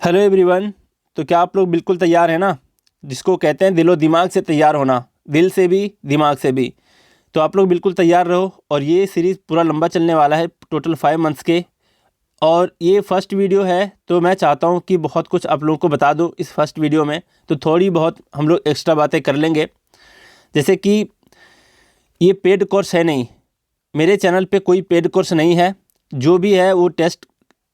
Hello everyone. तो क्या आप लोग बिल्कुल तैयार हैं ना, जिसको कहते हैं दिलो दिमाग से तैयार होना, दिल से भी दिमाग से भी। तो आप लोग बिल्कुल तैयार रहो। और ये सीरीज़ पूरा लंबा चलने वाला है, टोटल 5 मंथ्स के। और ये फर्स्ट वीडियो है, तो मैं चाहता हूँ कि बहुत कुछ आप लोगों को बता दूँ इस फर्स्ट वीडियो में। तो थोड़ी बहुत हम लोग एक्स्ट्रा बातें कर लेंगे, जैसे कि ये पेड कोर्स है नहीं, मेरे चैनल पे कोई पेड कोर्स नहीं है। जो भी है वो टेस्ट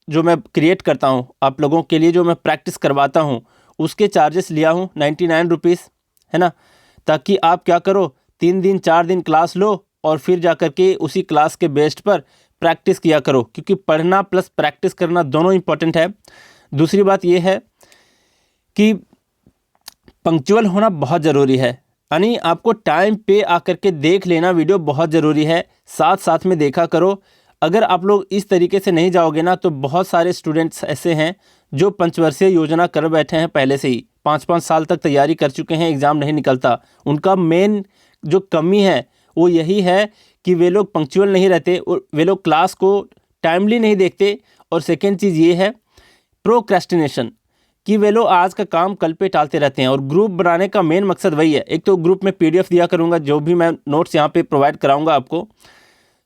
जो मैं क्रिएट करता हूँ आप लोगों के लिए, जो मैं प्रैक्टिस करवाता हूँ, उसके चार्जेस लिया हूँ 99 रुपीज़, है ना। ताकि आप क्या करो, 3 दिन 4 दिन क्लास लो और फिर जा कर के उसी क्लास के बेस्ड पर प्रैक्टिस किया करो, क्योंकि पढ़ना प्लस प्रैक्टिस करना दोनों इम्पोर्टेंट है। दूसरी बात यह है कि पंक्चुअल होना बहुत ज़रूरी है, यानी आपको टाइम पे आकर के देख लेना वीडियो बहुत ज़रूरी है, साथ साथ में देखा करो। अगर आप लोग इस तरीके से नहीं जाओगे ना, तो बहुत सारे स्टूडेंट्स ऐसे हैं जो पंचवर्षीय योजना कर बैठे हैं, पहले से ही 5-5 साल तक तैयारी कर चुके हैं, एग्ज़ाम नहीं निकलता। उनका मेन जो कमी है वो यही है कि वे लोग पंक्चुअल नहीं रहते और वे लोग क्लास को टाइमली नहीं देखते। और सेकेंड चीज़ ये है प्रोक्रेस्टिनेशन, कि वे लोग आज का काम कल पे टालते रहते हैं। और ग्रुप बनाने का मेन मकसद वही है। एक तो ग्रुप में पीडीएफ दिया करूँगा, जो भी मैं नोट्स यहाँ पे प्रोवाइड कराऊँगा आपको,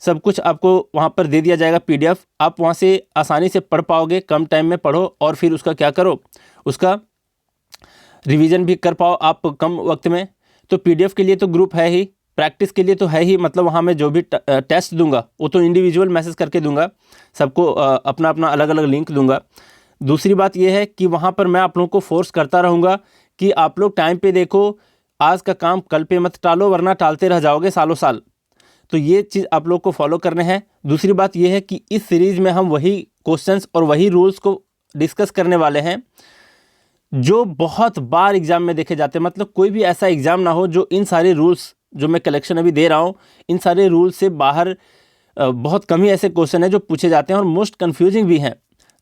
सब कुछ आपको वहाँ पर दे दिया जाएगा पीडीएफ। आप वहाँ से आसानी से पढ़ पाओगे, कम टाइम में पढ़ो और फिर उसका क्या करो, उसका रिवीजन भी कर पाओ आप कम वक्त में। तो पीडीएफ के लिए तो ग्रुप है ही, प्रैक्टिस के लिए तो है ही। मतलब वहाँ मैं जो भी टेस्ट दूंगा वो तो इंडिविजुअल मैसेज करके दूंगा सबको, अपना अपना अलग अलग लिंक दूंगा। दूसरी बात यह है कि वहाँ पर मैं आप लोगों को फोर्स करता रहूँगा कि आप लोग टाइम पे देखो, आज का काम कल पे मत टालो, वरना टालते रह जाओगे सालों साल। तो ये चीज़ आप लोग को फॉलो करने हैं। दूसरी बात यह है कि इस सीरीज़ में हम वही क्वेश्चंस और वही रूल्स को डिस्कस करने वाले हैं जो बहुत बार एग्जाम में देखे जाते हैं। मतलब कोई भी ऐसा एग्ज़ाम ना हो जो इन सारे रूल्स जो मैं कलेक्शन अभी दे रहा हूँ, इन सारे रूल्स से बाहर बहुत कम ही ऐसे क्वेश्चन हैं जो पूछे जाते हैं और मोस्ट कन्फ्यूजिंग भी हैं।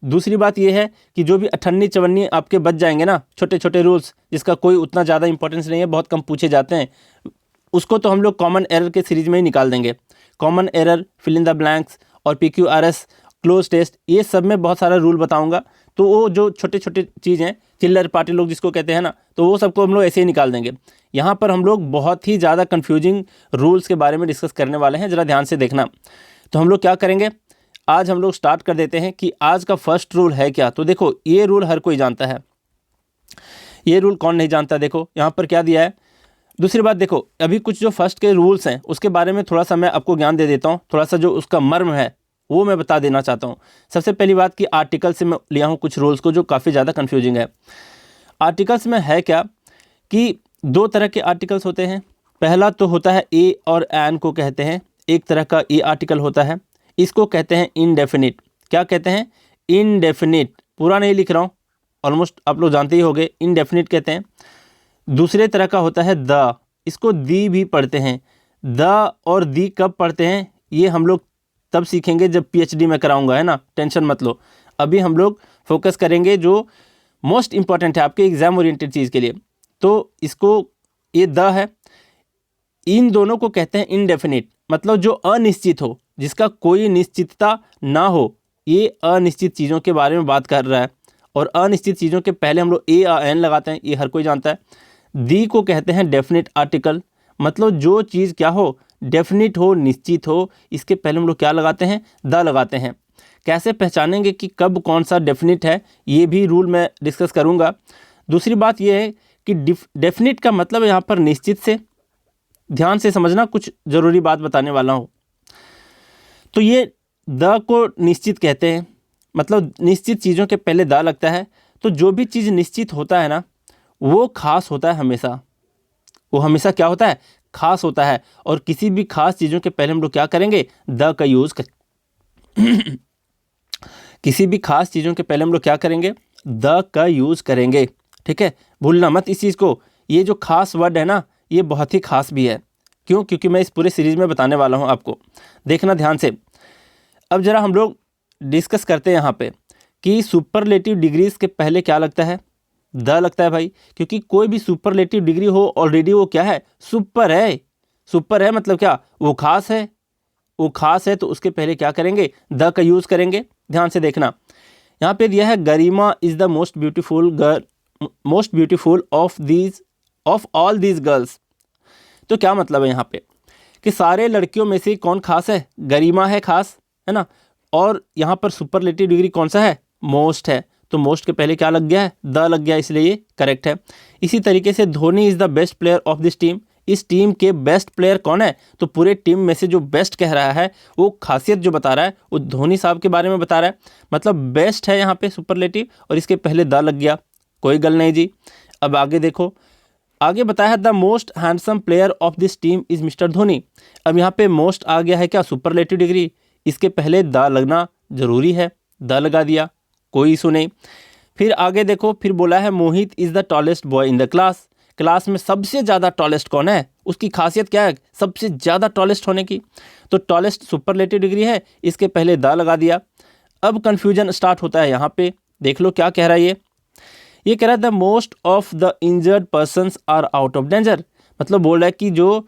दूसरी बात यह है कि जो भी 58-54 आपके बच जाएंगे ना, छोटे छोटे रूल्स जिसका कोई उतना ज़्यादा इंपॉर्टेंस नहीं है, बहुत कम पूछे जाते हैं, उसको तो हम लोग कॉमन एरर के सीरीज में ही निकाल देंगे। Common error, fill in the blanks और PQRS, क्लोज टेस्ट, ये सब में बहुत सारा रूल बताऊंगा। तो वो जो छोटे छोटे चीज़ हैं, चिल्लर पार्टी लोग जिसको कहते हैं ना, तो वो सबको हम लोग ऐसे ही निकाल देंगे। यहाँ पर हम लोग बहुत ही ज़्यादा कन्फ्यूजिंग रूल्स के बारे में डिस्कस करने वाले हैं, ज़रा ध्यान से देखना। तो हम लोग क्या करेंगे, आज हम लोग स्टार्ट कर देते हैं कि आज का फर्स्ट रूल है क्या। तो देखो, ये रूल हर कोई जानता है, ये रूल कौन नहीं जानता। देखो यहाँ पर क्या दिया है। दूसरी बात देखो, अभी कुछ जो फर्स्ट के रूल्स हैं उसके बारे में थोड़ा सा मैं आपको ज्ञान दे देता हूँ, थोड़ा सा जो उसका मर्म है वो मैं बता देना चाहता हूँ। सबसे पहली बात कि आर्टिकल से मैं लिया हूँ कुछ रूल्स को जो काफ़ी ज़्यादा कन्फ्यूजिंग है। आर्टिकल्स में है क्या कि 2 तरह के आर्टिकल्स होते हैं। पहला तो होता है ए और एन को कहते हैं, एक तरह का ए आर्टिकल होता है, इसको कहते हैं इनडेफिनिट। क्या कहते हैं? इनडेफिनिट। पूरा नहीं लिख रहा हूँ, ऑलमोस्ट आप लोग जानते ही होंगे, इनडेफिनिट कहते हैं। दूसरे तरह का होता है द, इसको दी भी पढ़ते हैं। द और दी कब पढ़ते हैं ये हम लोग तब सीखेंगे जब PhD में कराऊंगा, है ना, टेंशन मत लो। अभी हम लोग फोकस करेंगे जो मोस्ट इंपॉर्टेंट है आपके एग्जाम ओरिएंटेड चीज़ के लिए। तो इसको, ये द है, इन दोनों को कहते हैं इनडेफिनिट। मतलब जो अनिश्चित हो, जिसका कोई निश्चितता ना हो, ये अनिश्चित चीज़ों के बारे में बात कर रहा है। और अनिश्चित चीज़ों के पहले हम लोग ए एन लगाते हैं, ये हर कोई जानता है। दी को कहते हैं डेफिनेट आर्टिकल। मतलब जो चीज़ क्या हो, डेफिनेट हो, निश्चित हो, इसके पहले हम लोग क्या लगाते हैं? द लगाते हैं। कैसे पहचानेंगे कि कब कौन सा डेफिनेट है, ये भी रूल मैं डिस्कस करूँगा। दूसरी बात ये है कि डेफिनेट का मतलब यहाँ पर निश्चित से, ध्यान से समझना, कुछ ज़रूरी बात बताने वाला हूँ। तो ये द को निश्चित कहते हैं, मतलब निश्चित चीज़ों के पहले द लगता है। तो जो भी चीज़ निश्चित होता है ना, वो खास होता है हमेशा। वो हमेशा क्या होता है? खास होता है। और किसी भी खास चीज़ों के पहले हम लोग क्या करेंगे? द का यूज़ किसी भी खास चीज़ों के पहले हम लोग क्या करेंगे? द का यूज़ करेंगे। ठीक है, भूलना मत इस चीज़ को। ये जो खास वर्ड है ना, ये बहुत ही खास भी है। क्यों? क्योंकि मैं इस पूरे सीरीज़ में बताने वाला हूँ आपको, देखना ध्यान से। अब ज़रा हम लोग डिस्कस करते हैं यहाँ पे कि सुपरलेटिव डिग्रीज के पहले क्या लगता है? द लगता है भाई, क्योंकि कोई भी सुपरलेटिव डिग्री हो ऑलरेडी वो क्या है? सुपर है। सुपर है मतलब क्या? वो खास है। वो खास है तो उसके पहले क्या करेंगे? द का यूज़ करेंगे। ध्यान से देखना, यहाँ पे दिया है Garima is the most beautiful of all these girls. तो क्या मतलब है यहाँ पे कि सारे लड़कियों में से कौन खास है? गरिमा है खास, है ना। और यहाँ पर सुपरलेटिव डिग्री कौन सा है? मोस्ट है। तो मोस्ट के पहले क्या लग गया है? द लग गया, इसलिए ये करेक्ट है। इसी तरीके से Dhoni is the best player of this team. इस टीम के बेस्ट प्लेयर कौन है? तो पूरे टीम में से जो बेस्ट कह रहा है, वो खासियत जो बता रहा है वो धोनी साहब के बारे में बता रहा है, मतलब बेस्ट है यहाँ पे सुपरलेटिव, और इसके पहले द लग गया, कोई गल नहीं जी। अब आगे देखो, आगे बताया है the most handsome player of this team is mister Dhoni. अब यहाँ पे मोस्ट आ गया है क्या? सुपरलेटिव डिग्री, इसके पहले द लगना ज़रूरी है, द लगा दिया, कोई इशू नहीं। फिर आगे देखो, फिर बोला है Mohit is the tallest boy in the class. Class में सबसे ज़्यादा टॉलेस्ट कौन है? उसकी खासियत क्या है सबसे ज़्यादा टॉलेस्ट होने की? तो टॉलेस्ट सुपरलेटिव डिग्री है, इसके पहले द लगा दिया। अब कन्फ्यूजन स्टार्ट होता है यहाँ पे, देख लो क्या कह रहा है ये कह रहा है the most of the injured persons are out of danger. मतलब बोल रहा है कि जो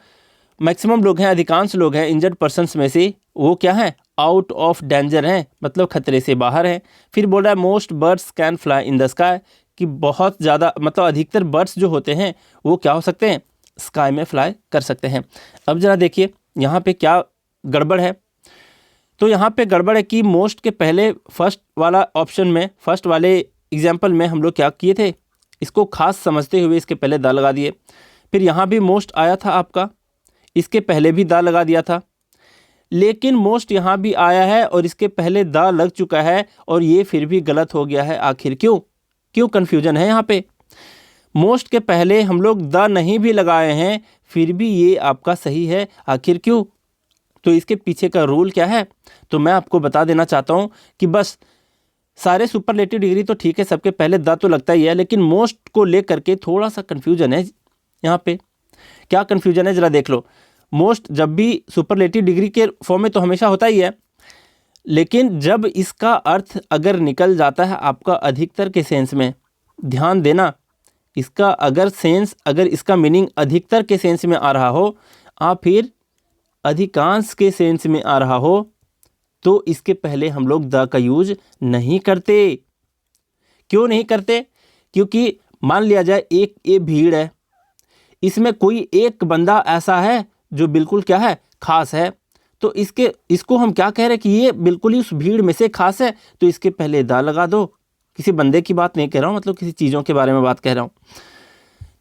मैक्सिमम लोग हैं, अधिकांश लोग हैं इंजर्ड पर्सनस में से, वो क्या है? आउट ऑफ डेंजर हैं, मतलब खतरे से बाहर हैं। फिर बोल रहा है most birds can fly in the sky, कि बहुत ज़्यादा मतलब अधिकतर बर्ड्स जो होते हैं वो क्या हो सकते हैं? स्काई में फ्लाई कर सकते हैं। अब ज़रा देखिए यहाँ पे क्या गड़बड़ है। तो यहाँ पे गड़बड़ है कि मोस्ट के पहले फर्स्ट वाला ऑप्शन में, फर्स्ट वाले एग्जाम्पल में हम लोग क्या किए थे? इसको खास समझते हुए इसके पहले द लगा दिए। फिर यहाँ भी मोस्ट आया था आपका, इसके पहले भी द लगा दिया था, लेकिन मोस्ट यहाँ भी आया है और इसके पहले द लग चुका है, और ये फिर भी गलत हो गया है। आखिर क्यों कन्फ्यूजन है यहाँ पे? मोस्ट के पहले हम लोग द नहीं भी लगाए हैं, फिर भी ये आपका सही है, आखिर क्यों? तो इसके पीछे का रूल क्या है? तो मैं आपको बता देना चाहता हूँ कि बस सारे सुपरलेटिव डिग्री तो ठीक है, सबके पहले द तो लगता ही है, लेकिन मोस्ट को लेकर के थोड़ा सा कन्फ्यूजन है यहाँ पे। क्या कन्फ्यूजन है ज़रा देख लो। मोस्ट जब भी सुपरलेटिव डिग्री के फॉर्म में तो हमेशा होता ही है, लेकिन जब इसका अर्थ अगर निकल जाता है आपका अधिकतर के सेंस में, ध्यान देना, इसका अगर इसका मीनिंग अधिकतर के सेंस में आ रहा हो, आप फिर अधिकांश के सेंस में आ रहा हो, तो इसके पहले हम लोग द का यूज नहीं करते। क्यों नहीं करते? क्योंकि मान लिया जाए एक भीड़ है, इसमें कोई एक बंदा ऐसा है जो बिल्कुल क्या है? खास है। तो इसको हम क्या कह रहे हैं कि ये बिल्कुल ही उस भीड़ में से खास है, तो इसके पहले द लगा दो। किसी बंदे की बात नहीं कह रहा हूँ, मतलब किसी चीज़ों के बारे में बात कह रहा हूँ।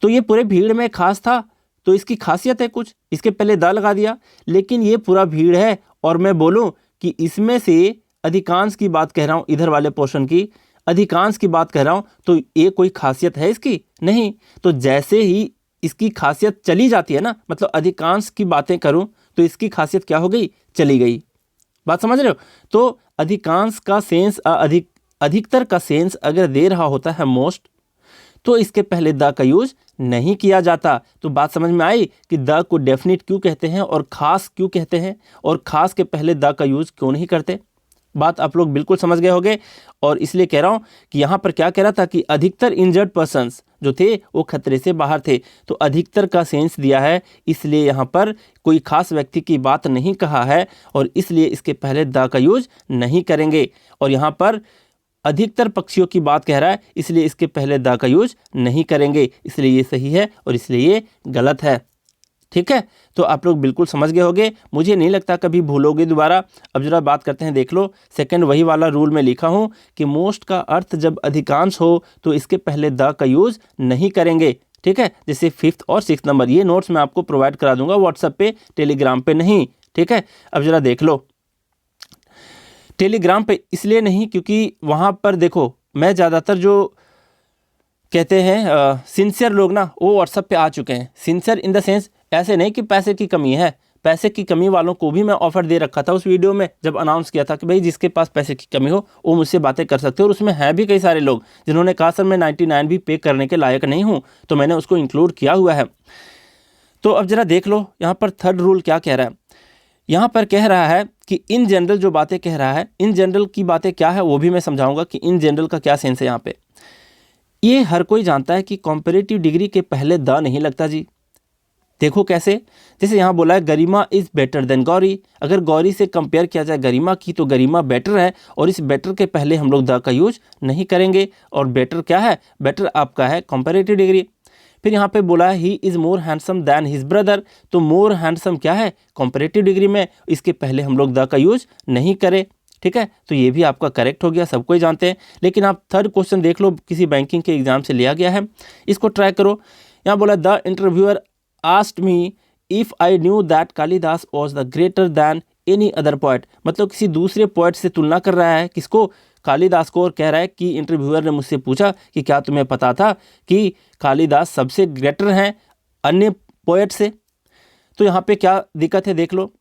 तो ये पूरे भीड़ में खास था, तो इसकी खासियत है कुछ, इसके पहले द लगा दिया। लेकिन ये पूरा भीड़ है और मैं बोलूँ कि इसमें से अधिकांश की बात कह रहा हूँ, इधर वाले पोर्शन की अधिकांश की बात कह रहा हूँ, तो ये कोई खासियत है इसकी? नहीं। तो जैसे ही इसकी खासियत चली जाती है ना, मतलब अधिकांश की बातें करूँ तो इसकी खासियत क्या हो गई? चली गई। बात समझ रहे हो? तो अधिकांश का सेंस अधिकतर का सेंस अगर दे रहा होता है मोस्ट, तो इसके पहले द का यूज नहीं किया जाता। तो बात समझ में आई कि द को डेफिनेट क्यों कहते हैं और खास क्यों कहते हैं, और खास के पहले द का यूज क्यों नहीं करते। बात आप लोग बिल्कुल समझ गए होंगे। और इसलिए कह रहा हूँ कि यहाँ पर क्या कह रहा था कि अधिकतर इंजर्ड पर्सन्स जो थे वो खतरे से बाहर थे, तो अधिकतर का सेंस दिया है, इसलिए यहाँ पर कोई खास व्यक्ति की बात नहीं कहा है, और इसलिए इसके पहले द का यूज नहीं करेंगे। और यहाँ पर अधिकतर पक्षियों की बात कह रहा है, इसलिए इसके पहले द का यूज नहीं करेंगे, इसलिए ये सही है और इसलिए ये गलत है। ठीक है, तो आप लोग बिल्कुल समझ गए होंगे, मुझे नहीं लगता कभी भूलोगे दोबारा। अब जरा बात करते हैं, देख लो सेकंड वही वाला रूल में लिखा हूँ कि मोस्ट का अर्थ जब अधिकांश हो तो इसके पहले द का यूज नहीं करेंगे। ठीक है, जैसे 5th और 6th नंबर, ये नोट्स मैं आपको प्रोवाइड करा दूंगा व्हाट्सएप पे, टेलीग्राम पे नहीं। ठीक है, अब जरा देख लो, टेलीग्राम पे इसलिए नहीं क्योंकि वहाँ पर देखो मैं ज़्यादातर जो कहते हैं सिंसियर लोग ना, वो व्हाट्सएप पे आ चुके हैं। सिंसियर इन द सेंस ऐसे नहीं कि पैसे की कमी है, पैसे की कमी वालों को भी मैं ऑफर दे रखा था उस वीडियो में, जब अनाउंस किया था कि भाई जिसके पास पैसे की कमी हो वो मुझसे बातें कर सकते हो। और उसमें हैं भी कई सारे लोग जिन्होंने कहा सर मैं 99 भी पे करने के लायक नहीं हूँ, तो मैंने उसको इंक्लूड किया हुआ है। तो अब जरा देख लो यहाँ पर थर्ड रूल क्या कह रहा है। यहाँ पर कह रहा है कि इन जनरल जो बातें कह रहा है, इन जनरल की बातें क्या है वो भी मैं समझाऊंगा कि इन जनरल का क्या सेंस है। यहाँ पे ये हर कोई जानता है कि कॉम्परेटिव डिग्री के पहले द नहीं लगता जी, देखो कैसे, जैसे यहाँ बोला है Garima is better than Gauri. अगर गौरी से कंपेयर किया जाए गरिमा की तो गरिमा बेटर है, और इस बेटर के पहले हम लोग द का यूज नहीं करेंगे। और बेटर क्या है, बेटर आपका है कंपैरेटिव डिग्री। फिर यहाँ पे बोला है he is more handsome than his brother, तो मोर हैंडसम क्या है, कंपैरेटिव डिग्री में, इसके पहले हम लोग द का यूज नहीं करें। ठीक है, तो ये भी आपका करेक्ट हो गया, सबको ही जानते हैं। लेकिन आप थर्ड क्वेश्चन देख लो, किसी बैंकिंग के एग्जाम से लिया गया है, इसको ट्राई करो। यहाँ बोला the interviewer asked me if I knew that Kalidas was the greater than any other poet, मतलब किसी दूसरे पोएट से तुलना कर रहा है, किसको, कालिदास को, और कह रहा है कि इंटरव्यूअर ने मुझसे पूछा कि क्या तुम्हें पता था कि कालिदास सबसे ग्रेटर हैं अन्य पोएट से। तो यहाँ पे क्या दिक्कत है देख लो,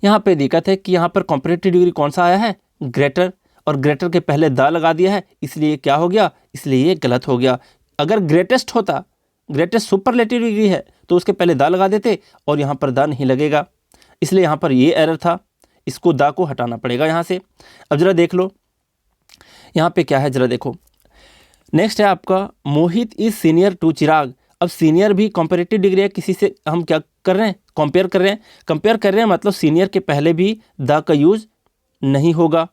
यहाँ पे दिक्कत है कि यहाँ पर कंपैरेटिव डिग्री कौन सा आया है, ग्रेटर, और ग्रेटर के पहले द लगा दिया है, इसलिए क्या हो गया, इसलिए ये गलत हो गया। अगर ग्रेटेस्ट होता, ग्रेटेस्ट सुपरलेटिव डिग्री है, तो उसके पहले द लगा देते, और यहाँ पर द नहीं लगेगा, इसलिए यहाँ पर ये एरर था, इसको द को हटाना पड़ेगा यहाँ से। अब जरा देख लो यहाँ पे क्या है, जरा देखो। नेक्स्ट है आपका मोहित इज सीनियर टू चिराग। अब सीनियर भी कंपैरेटिव डिग्री है, किसी से हम क्या कर रहे हैं, कंपेयर कर रहे हैं। कंपेयर कर रहे हैं मतलब सीनियर के पहले भी द का यूज नहीं होगा,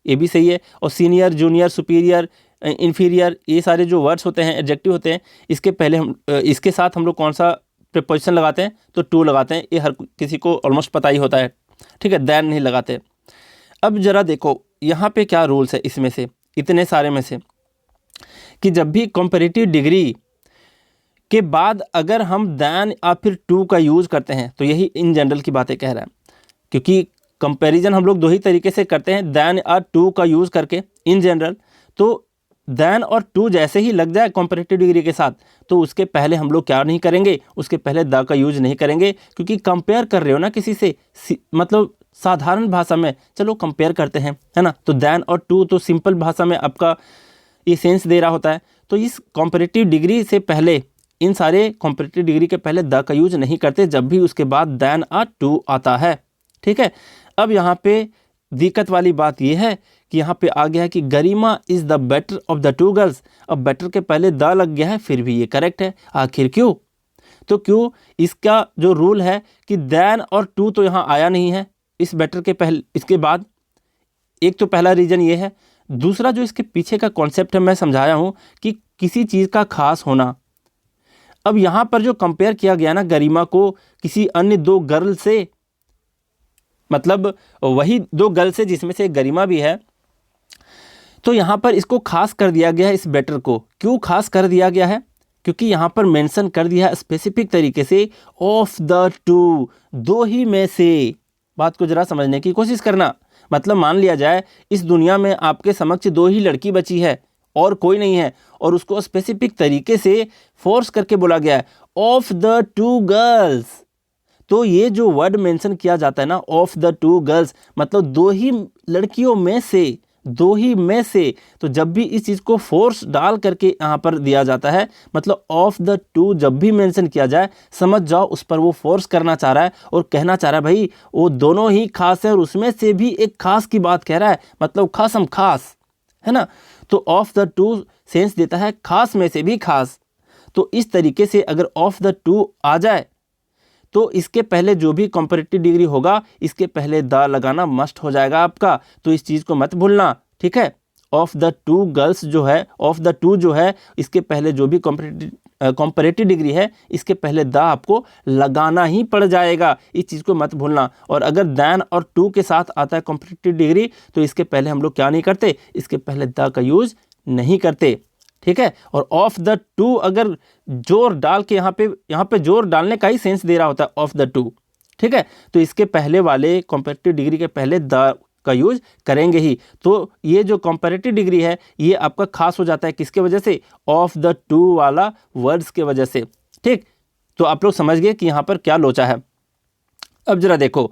ये भी सही है। और सीनियर, जूनियर, सुपीरियर, इन्फीरियर, ये सारे जो वर्ड्स होते हैं, एडजेक्टिव होते हैं, इसके पहले हम इसके साथ हम लोग कौन सा प्रीपोजिशन लगाते हैं, तो टू लगाते हैं। ये हर किसी को ऑलमोस्ट पता ही होता है, ठीक है, दैन नहीं लगाते। अब जरा देखो यहाँ पे क्या रूल्स है इसमें से, इतने सारे में से, कि जब भी कंपैरेटिव डिग्री के बाद अगर हम दैन या फिर टू का यूज़ करते हैं, तो यही इन जनरल की बातें कह रहा है, क्योंकि कंपैरिजन हम लोग दो ही तरीके से करते हैं, दैन और टू का यूज़ करके इन जनरल। तो दैन और टू जैसे ही लग जाए कंपैरेटिव डिग्री के साथ, तो उसके पहले हम लोग क्या नहीं करेंगे, उसके पहले द का यूज नहीं करेंगे, क्योंकि कंपेयर कर रहे हो ना किसी से, मतलब साधारण भाषा में चलो कंपेयर करते हैं, है ना। तो दैन और टू तो सिंपल भाषा में आपका ये सेंस दे रहा होता है। तो इस कंपैरेटिव डिग्री से पहले, इन सारे कंपैरेटिव डिग्री के पहले द का यूज नहीं करते, जब भी उसके बाद दैन और टू आता है, ठीक है। अब यहाँ पे दिक्कत वाली बात यह है कि यहाँ पे आ गया है कि Garima is the better of the two girls. अब बेटर के पहले द लग गया है, फिर भी ये करेक्ट है। आखिर क्यों, तो क्यों, इसका जो रूल है कि दैन और टू तो यहाँ आया नहीं है इस बेटर के पहले, इसके बाद। एक तो पहला रीज़न ये है। दूसरा जो इसके पीछे का कॉन्सेप्ट है, मैं समझाया हूँ कि किसी चीज़ का खास होना। अब यहाँ पर जो कंपेयर किया गया ना गरिमा को किसी अन्य दो गर्ल से, मतलब वही दो गर्ल से जिसमें से गरिमा भी है, तो यहाँ पर इसको खास कर दिया गया है। इस बेटर को क्यों खास कर दिया गया है, क्योंकि यहाँ पर मेंशन कर दिया है स्पेसिफिक तरीके से, ऑफ द टू, दो ही में से। बात को जरा समझने की कोशिश करना। मतलब मान लिया जाए इस दुनिया में आपके समक्ष दो ही लड़की बची है और कोई नहीं है, और उसको स्पेसिफिक तरीके से फोर्स करके बोला गया है ऑफ द टू गर्ल्स। तो ये जो वर्ड मेंशन किया जाता है ना, ऑफ द टू गर्ल्स, मतलब दो ही लड़कियों में से, दो ही में से। तो जब भी इस चीज़ को फोर्स डाल करके यहाँ पर दिया जाता है, मतलब ऑफ द टू जब भी मेंशन किया जाए, समझ जाओ उस पर वो फोर्स करना चाह रहा है और कहना चाह रहा है भाई वो दोनों ही खास है, और उसमें से भी एक खास की बात कह रहा है, मतलब खासम खास, है ना। तो ऑफ द टू सेंस देता है खास में से भी खास। तो इस तरीके से अगर ऑफ द टू आ जाए, तो इसके पहले जो भी कंपैरेटिव डिग्री होगा, इसके पहले द लगाना मस्ट हो जाएगा आपका। तो इस चीज़ को मत भूलना, ठीक है। ऑफ द टू गर्ल्स जो है, ऑफ द टू जो है, इसके पहले जो भी कंपैरेटिव डिग्री है, इसके पहले द आपको लगाना ही पड़ जाएगा, इस चीज़ को मत भूलना। और अगर दैन और टू के साथ आता है कंपैरेटिव डिग्री, तो इसके पहले हम लोग क्या नहीं करते, इसके पहले द का यूज़ नहीं करते, ठीक है। और ऑफ द टू अगर जोर डाल के यहाँ पे जोर डालने का ही सेंस दे रहा होता है ऑफ द टू, ठीक है। तो इसके पहले वाले कंपैरेटिव डिग्री के पहले द का यूज करेंगे ही। तो ये जो कंपैरेटिव डिग्री है, ये आपका खास हो जाता है किसके वजह से, ऑफ द टू वाला वर्ड्स के वजह से, ठीक। तो आप लोग समझ गए कि यहाँ पर क्या लोचा है। अब जरा देखो,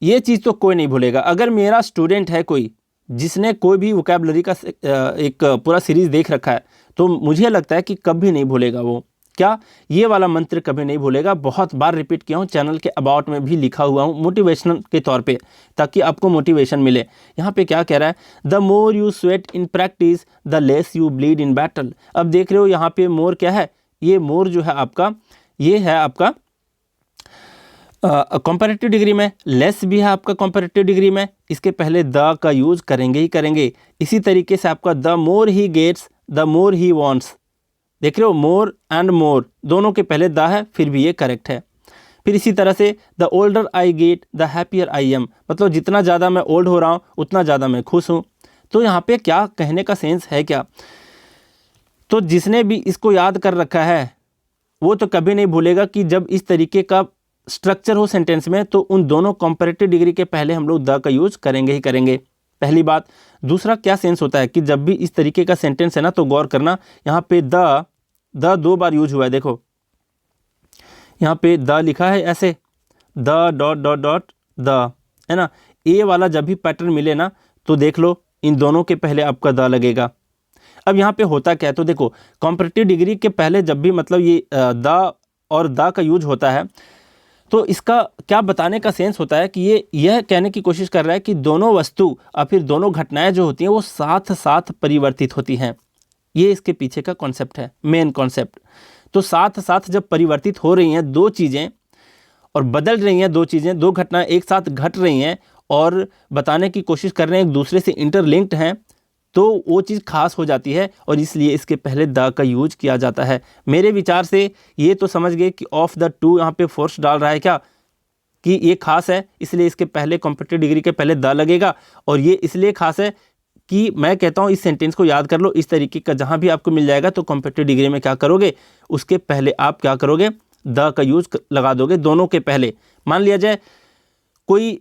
ये चीज़ तो कोई नहीं भूलेगा। अगर मेरा स्टूडेंट है कोई जिसने कोई भी वोकैबुलरी का एक पूरा सीरीज़ देख रखा है, तो मुझे लगता है कि कभी नहीं भूलेगा वो, क्या, ये वाला मंत्र कभी नहीं भूलेगा। बहुत बार रिपीट किया हूँ, चैनल के अबाउट में भी लिखा हुआ हूँ मोटिवेशनल के तौर पे, ताकि आपको मोटिवेशन मिले। यहाँ पे क्या कह रहा है, the more you sweat in practice the less you bleed in battle. अब देख रहे हो यहाँ पे मोर क्या है, ये मोर जो है आपका, ये है आपका कंपैरेटिव डिग्री में लेस भी है आपका कंपैरेटिव डिग्री में, इसके पहले द का यूज करेंगे ही करेंगे। इसी तरीके से आपका the more he gets the more he wants, देख रहे हो, मोर एंड मोर दोनों के पहले द है, फिर भी ये करेक्ट है। फिर इसी तरह से the older I get the happier I am, मतलब जितना ज़्यादा मैं ओल्ड हो रहा हूँ उतना ज़्यादा मैं खुश हूँ। तो यहाँ पे क्या कहने का सेंस है क्या, तो जिसने भी इसको याद कर रखा है वो तो कभी नहीं भूलेगा कि जब इस तरीके का स्ट्रक्चर हो सेंटेंस में तो उन दोनों कंपैरेटिव डिग्री के पहले हम लोग द का यूज करेंगे ही करेंगे, पहली बात। दूसरा क्या सेंस होता है कि जब भी इस तरीके का सेंटेंस है ना तो गौर करना, यहाँ पे द 2 बार यूज हुआ है। देखो यहाँ पे द लिखा है ऐसे, the dot dot dot the, है ना। ए वाला जब भी पैटर्न मिले ना तो देख लो इन दोनों के पहले आपका द लगेगा। अब यहाँ पे होता क्या है, तो देखो कंपैरेटिव डिग्री के पहले जब भी मतलब ये द और द का यूज होता है तो इसका क्या बताने का सेंस होता है कि ये यह कहने की कोशिश कर रहा है कि दोनों वस्तु और फिर दोनों घटनाएं जो होती हैं वो साथ साथ परिवर्तित होती हैं। ये इसके पीछे का कॉन्सेप्ट है, मेन कॉन्सेप्ट। तो साथ साथ जब परिवर्तित हो रही हैं दो चीज़ें और बदल रही हैं दो चीज़ें, दो घटनाएं एक साथ घट रही हैं और बताने की कोशिश कर रहे हैं एक दूसरे से इंटरलिंक्ड हैं, तो वो चीज़ खास हो जाती है और इसलिए इसके पहले द का यूज किया जाता है। मेरे विचार से ये तो समझ गए कि ऑफ द टू यहाँ पे फोर्स डाल रहा है क्या, कि ये खास है इसलिए इसके पहले कॉम्पिटिटिव डिग्री के पहले द लगेगा, और ये इसलिए खास है कि मैं कहता हूँ इस सेंटेंस को याद कर लो, इस तरीके का जहाँ भी आपको मिल जाएगा तो कॉम्पिटिटिव डिग्री में क्या करोगे, उसके पहले आप क्या करोगे, द का यूज लगा दोगे दोनों के पहले। मान लिया जाए कोई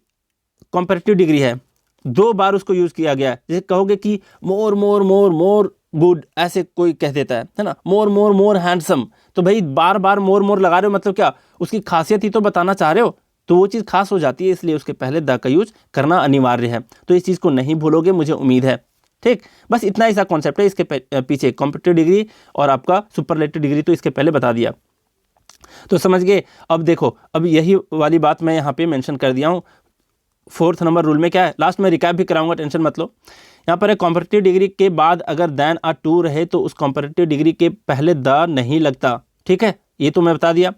कॉम्पिटिटिव डिग्री है, 2 बार उसको यूज किया गया है, जैसे कहोगे कि मोर मोर मोर मोर गुड, ऐसे कोई कह देता है ना, मोर मोर मोर हैंडसम, तो भाई बार बार मोर मोर लगा रहे हो मतलब क्या, उसकी खासियत ही तो बताना चाह रहे हो, तो वो चीज़ खास हो जाती है, इसलिए उसके पहले द का यूज करना अनिवार्य है। तो इस चीज़ को नहीं भूलोगे मुझे उम्मीद है, ठीक। बस इतना ही सा कॉन्सेप्ट है इसके पीछे, कॉम्पिटिटिव डिग्री और आपका सुपरलेटिव डिग्री तो इसके पहले बता दिया, तो समझ गए। अब देखो, अब यही वाली बात मैं यहाँ पे मेंशन कर दिया हूँ। 4th नंबर रूल में क्या है, लास्ट में रिकैप भी कराऊंगा, टेंशन मत लो। यहाँ पर है कॉम्पिटिटिव डिग्री के बाद अगर देन अ टू रहे तो उस कॉम्पिटिटिव डिग्री के पहले द नहीं लगता, ठीक है, ये तो मैं बता दिया।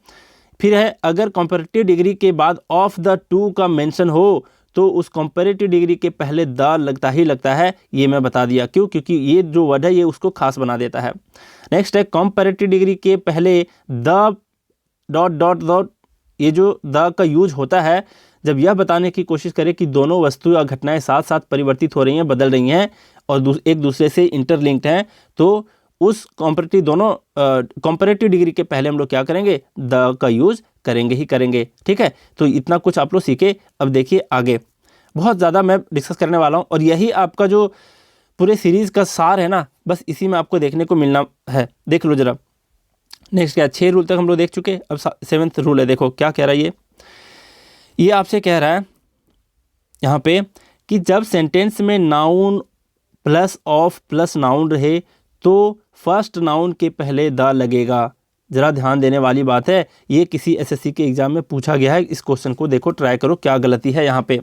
फिर है अगर कॉम्पिटिटिव डिग्री के बाद ऑफ द टू का मेंशन हो तो उस कॉम्पेरेटिव डिग्री के पहले द लगता ही लगता है, ये मैं बता दिया। क्यों, क्योंकि ये जो वर्ड है ये उसको खास बना देता है। नेक्स्ट है कॉम्पेरेटिव डिग्री के पहले द डॉट डॉट डॉट, ये जो द का यूज होता है जब यह बताने की कोशिश करें कि दोनों वस्तु या घटनाएं साथ साथ परिवर्तित हो रही हैं, बदल रही हैं और एक दूसरे से इंटरलिंक्ड हैं, तो उस कॉम्पैरेटिव डिग्री के पहले हम लोग क्या करेंगे, द का यूज करेंगे ही करेंगे, ठीक है। तो इतना कुछ आप लोग सीखे। अब देखिए आगे बहुत ज़्यादा मैं डिस्कस करने वाला हूँ और यही आपका जो पूरे सीरीज़ का सार है ना, बस इसी में आपको देखने को मिलना है। देख लो जरा, नेक्स्ट क्या, 6 रूल तक हम लोग देख चुके, अब 7th रूल है। देखो क्या कह रहा है ये आपसे कह रहा है यहाँ पे कि जब सेंटेंस में noun plus of plus noun रहे तो फर्स्ट नाउन के पहले द लगेगा। ज़रा ध्यान देने वाली बात है, ये किसी एसएससी के एग्ज़ाम में पूछा गया है। इस क्वेश्चन को देखो, ट्राई करो क्या गलती है यहाँ पे।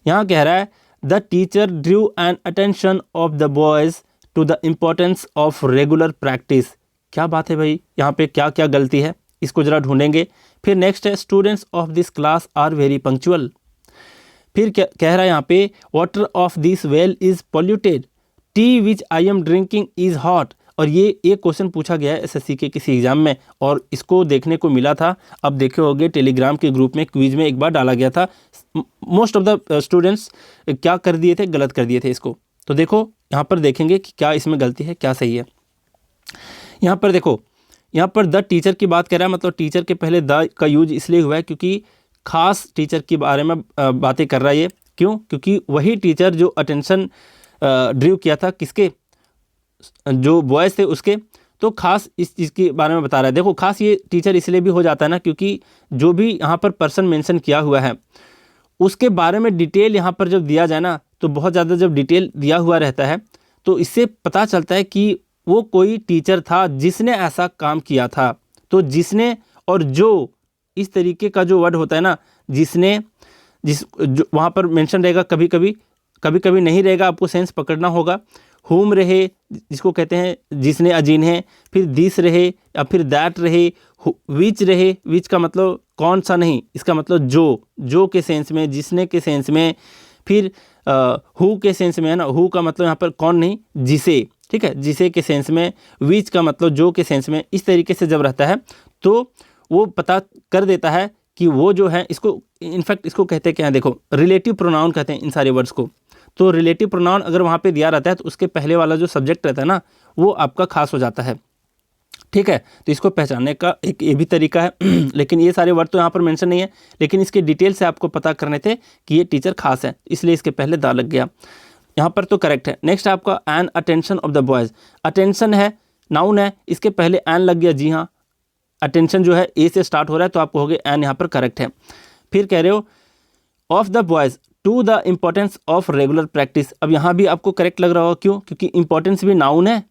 यहाँ कह रहा है the teacher drew an attention of the boys to the importance of regular practice. क्या बात है भाई, यहाँ पे क्या क्या गलती है, इसको ज़रा ढूंढेंगे। फिर नेक्स्ट है students of this class are very punctual. फिर क्या कह रहा है यहाँ पे, water of this well is polluted, tea which I am drinking is hot. और ये एक क्वेश्चन पूछा गया है एसएससी के किसी एग्जाम में और इसको देखने को मिला था, अब देखे होंगे टेलीग्राम के ग्रुप में क्विज में एक बार डाला गया था। मोस्ट ऑफ द स्टूडेंट्स क्या कर दिए थे, गलत कर दिए थे इसको। तो देखो यहाँ पर देखेंगे कि क्या इसमें गलती है क्या सही है। यहाँ पर देखो, यहाँ पर द टीचर की बात कर रहा है, मतलब टीचर के पहले द का यूज इसलिए हुआ है क्योंकि खास टीचर के बारे में बातें कर रहा है ये। क्यों, क्योंकि वही टीचर जो अटेंशन ड्रीव किया था किसके, जो बॉयज़ थे उसके, तो खास इस चीज़ के बारे में बता रहा है। देखो खास ये टीचर इसलिए भी हो जाता है ना क्योंकि जो भी यहाँ पर पर्सन मेंशन किया हुआ है उसके बारे में डिटेल यहाँ पर जब दिया जाए ना, तो बहुत ज़्यादा जब डिटेल दिया हुआ रहता है तो इससे पता चलता है कि वो कोई टीचर था जिसने ऐसा काम किया था। तो जिसने और जो, इस तरीके का जो वर्ड होता है ना, जिसने, जो वहाँ पर मेंशन रहेगा, कभी कभी नहीं रहेगा, आपको सेंस पकड़ना होगा। हुम रहे जिसको कहते हैं जिसने अजीन है, फिर दिस रहे या फिर दैट रहे, विच रहे, विच का मतलब कौन सा नहीं, इसका मतलब जो के सेंस में, जिसने के सेंस में, फिर हु के सेंस में है ना, हु का मतलब यहाँ पर कौन नहीं, जिसे, ठीक है, जिसे के सेंस में, विच का मतलब जो के सेंस में। इस तरीके से जब रहता है तो वो पता कर देता है कि वो जो है, इसको इनफैक्ट इसको कहते क्या है, देखो रिलेटिव प्रोनाउन कहते हैं इन सारे वर्ड्स को। तो रिलेटिव प्रोनाउन अगर वहाँ पे दिया रहता है तो उसके पहले वाला जो सब्जेक्ट रहता है ना, वो आपका खास हो जाता है, ठीक है। तो इसको पहचानने का एक ये भी तरीका है लेकिन ये सारे वर्ड तो यहाँ पर मेंशन नहीं है, लेकिन इसके डिटेल से आपको पता करने थे कि ये टीचर खास है, इसलिए इसके पहले दा लग गया यहाँ पर, तो करेक्ट है। नेक्स्ट आपका an attention of the boys, attention है, नाउन है, इसके पहले एन लग गया, जी हाँ, अटेंशन जो है ए से स्टार्ट हो रहा है तो आपको हो गया एन, यहाँ पर करेक्ट है। फिर कह रहे हो of the boys to the importance of regular practice, अब यहाँ भी आपको करेक्ट लग रहा होगा, क्यों, क्योंकि इम्पोर्टेंस भी नाउन है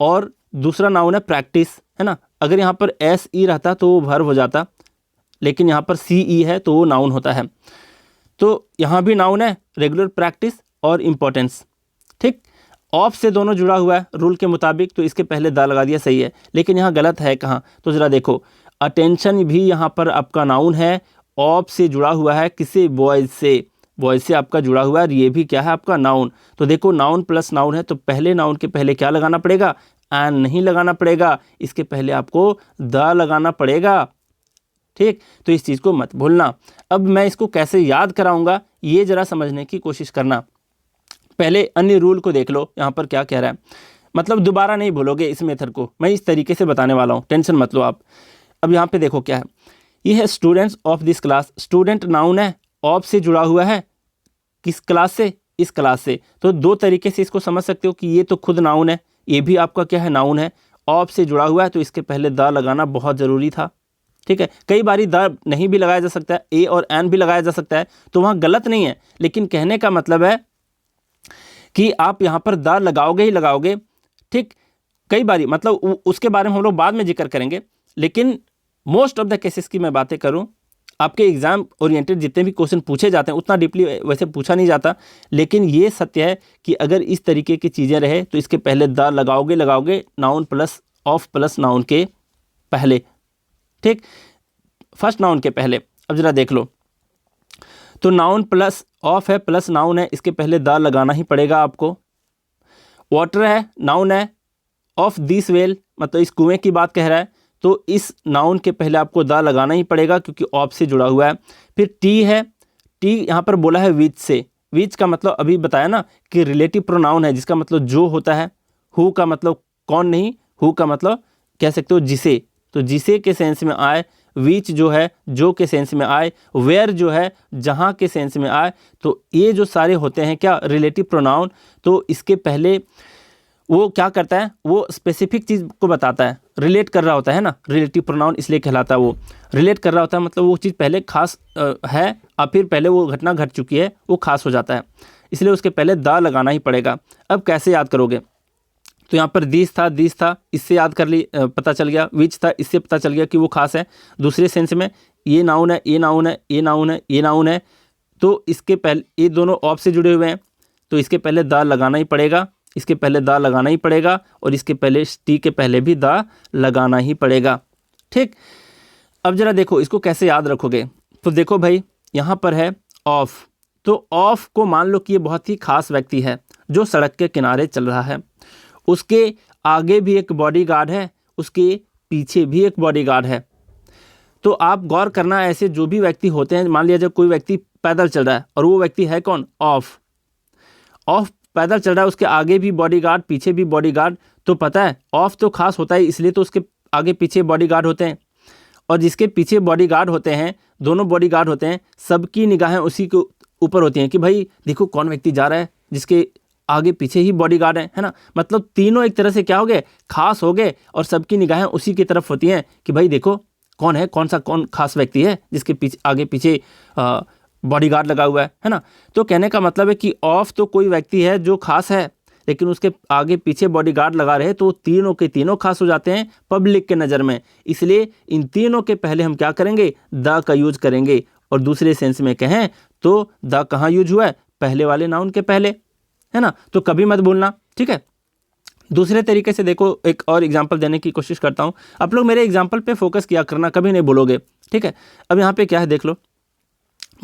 और दूसरा नाउन है प्रैक्टिस, है ना। अगर यहाँ पर एस ई रहता तो वो वर्ब हो जाता, लेकिन यहाँ पर सी ई है तो वो नाउन होता है। तो यहाँ भी नाउन है, रेगुलर प्रैक्टिस और इम्पोर्टेंस, ठीक। ऑफ से दोनों जुड़ा हुआ है रूल के मुताबिक, तो इसके पहले दा लगा दिया, सही है। लेकिन यहाँ गलत है कहाँ, तो ज़रा देखो, अटेंशन भी यहाँ पर आपका नाउन है, ऑफ से जुड़ा हुआ है किसे, बॉयज़ से आपका जुड़ा हुआ है, और ये भी क्या है आपका नाउन। तो देखो नाउन प्लस नाउन है, तो पहले नाउन के पहले क्या लगाना पड़ेगा, एन नहीं लगाना पड़ेगा, इसके पहले आपको द लगाना पड़ेगा, ठीक। तो इस चीज़ को मत भूलना। अब मैं इसको कैसे याद कराऊंगा, ये ज़रा समझने की कोशिश करना। पहले अन्य रूल को देख लो, यहाँ पर क्या कह रहा है, मतलब दोबारा नहीं भूलोगे इस मेथड को, मैं इस तरीके से बताने वाला हूँ, टेंशन मत लो आप। अब यहाँ पे देखो क्या है, ये है students of this class, student noun है, ऑफ से जुड़ा हुआ है किस क्लास से, इस क्लास से। तो दो तरीके से इसको समझ सकते हो कि ये तो खुद नाउन है, ये भी आपका क्या है, नाउन है, ऑफ से जुड़ा हुआ है, तो इसके पहले द लगाना बहुत ज़रूरी था, ठीक है। कई बारी द नहीं भी लगाया जा सकता है, ए और एन भी लगाया जा सकता है, तो वहाँ गलत नहीं है, लेकिन कहने का मतलब है कि आप यहाँ पर द लगाओगे ही लगाओगे, ठीक। कई बारी मतलब उसके बारे में हम लोग बाद में जिक्र करेंगे, लेकिन मोस्ट ऑफ द केसेस की मैं बातें करूँ, आपके एग्जाम ओरिएंटेड जितने भी क्वेश्चन पूछे जाते हैं उतना डीपली वैसे पूछा नहीं जाता, लेकिन ये सत्य है कि अगर इस तरीके की चीज़ें रहे तो इसके पहले द लगाओगे noun plus of plus noun के पहले, ठीक, फर्स्ट नाउन के पहले। अब जरा देख लो, तो नाउन प्लस ऑफ है प्लस नाउन है, इसके पहले द लगाना ही पड़ेगा आपको। वाटर है, नाउन है, ऑफ दिस वेल मतलब इस कुएं की बात कह रहा है, तो इस नाउन के पहले आपको द लगाना ही पड़ेगा क्योंकि ऑफ से जुड़ा हुआ है। फिर टी है, टी यहाँ पर बोला है विच से, विच का मतलब अभी बताया ना कि रिलेटिव प्रोनाउन है, जिसका मतलब जो होता है। हु का मतलब कौन नहीं, हु का मतलब कह सकते हो जिसे, तो जिसे के सेंस में आए, विच जो है जो के सेंस में आए, वेयर जो है जहाँ के सेंस में आए, तो ये जो सारे होते हैं क्या, रिलेटिव प्रोनाउन। तो इसके पहले वो क्या करता है, वो स्पेसिफिक चीज़ को बताता है, रिलेट कर रहा होता है ना, रिलेटिव प्रोनाउन इसलिए कहलाता है, वो रिलेट कर रहा होता है, मतलब वो चीज़ पहले खास है और फिर पहले वो घटना घट चुकी है, वो खास हो जाता है, इसलिए उसके पहले द लगाना ही पड़ेगा। अब कैसे याद करोगे, तो यहाँ पर दिस था, इससे याद कर ली, पता चल गया। विच था, इससे पता चल गया कि वो खास है। दूसरे सेंस में ये नाउन है, ये नाउन है, ये नाउन है, ये नाउन है, तो इसके पहले ये दोनों ऑफ से जुड़े हुए हैं, तो इसके पहले द लगाना ही पड़ेगा, इसके पहले द लगाना ही पड़ेगा, और इसके पहले टी के पहले भी द लगाना ही पड़ेगा, ठीक। अब जरा देखो इसको कैसे याद रखोगे, तो देखो भाई यहाँ पर है ऑफ, तो ऑफ को मान लो कि ये बहुत ही खास व्यक्ति है जो सड़क के किनारे चल रहा है, उसके आगे भी एक बॉडीगार्ड है, उसके पीछे भी एक बॉडीगार्ड है। तो आप गौर करना, ऐसे जो भी व्यक्ति होते हैं, मान लिया जब कोई व्यक्ति पैदल चल रहा है और वो व्यक्ति है कौन, ऑफ पैदल चल रहा है, उसके आगे भी बॉडीगार्ड पीछे भी बॉडीगार्ड, तो पता है ऑफ तो खास होता है, इसलिए तो उसके आगे पीछे बॉडीगार्ड होते हैं, और जिसके पीछे बॉडीगार्ड होते हैं, दोनों बॉडीगार्ड होते हैं, सबकी निगाहें उसी के ऊपर होती हैं कि भाई देखो कौन व्यक्ति जा रहा है जिसके आगे पीछे ही बॉडीगार्ड है ना। मतलब तीनों एक तरह से क्या हो गए, खास हो गए, और सबकी निगाहें उसी की तरफ होती हैं कि भाई देखो कौन है, कौन खास व्यक्ति है जिसके पीछे आगे पीछे बॉडीगार्ड लगा हुआ है ना। तो कहने का मतलब है कि ऑफ तो कोई व्यक्ति है जो खास है, लेकिन उसके आगे पीछे बॉडीगार्ड लगा रहे तो तीनों के तीनों खास हो जाते हैं पब्लिक के नज़र में। इसलिए इन तीनों के पहले हम क्या करेंगे, द का यूज करेंगे। और दूसरे सेंस में कहें तो द कहाँ यूज हुआ है, पहले वाले नाउन के पहले, है ना। तो कभी मत भूलना, ठीक है। दूसरे तरीके से देखो, एक और एग्जांपल देने की कोशिश करता हूँ, आप लोग मेरे एग्जांपल पे फोकस किया करना, कभी नहीं बोलोगे, ठीक है। अब यहाँ पे क्या है देख लो,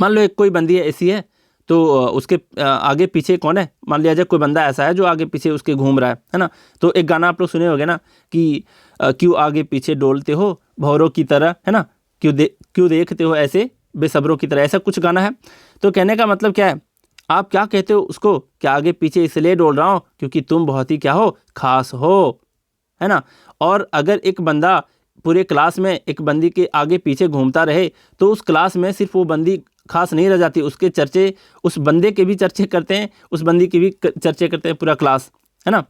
मान लो एक कोई बंदी ऐसी है, तो उसके आगे पीछे कौन है, मान लिया जाए कोई बंदा ऐसा है जो आगे पीछे उसके घूम रहा है ना। तो एक गाना आप लोग सुने होंगे ना कि क्यों आगे पीछे डोलते हो भौरों की तरह, है ना, क्यों देखते हो ऐसे बेसब्रों की तरह, ऐसा कुछ गाना है। तो कहने का मतलब क्या है, आप क्या कहते हो उसको, क्या आगे पीछे इसलिए डोल रहा हूँ क्योंकि तुम बहुत ही क्या हो, खास हो, है ना। और अगर एक बंदा पूरे क्लास में एक बंदी के आगे पीछे घूमता रहे तो उस क्लास में सिर्फ वो बंदी खास नहीं रह जाती, उसके चर्चे, उस बंदे के भी चर्चे करते हैं, उस बंदी की भी चर्चे करते हैं पूरा क्लास, है ना।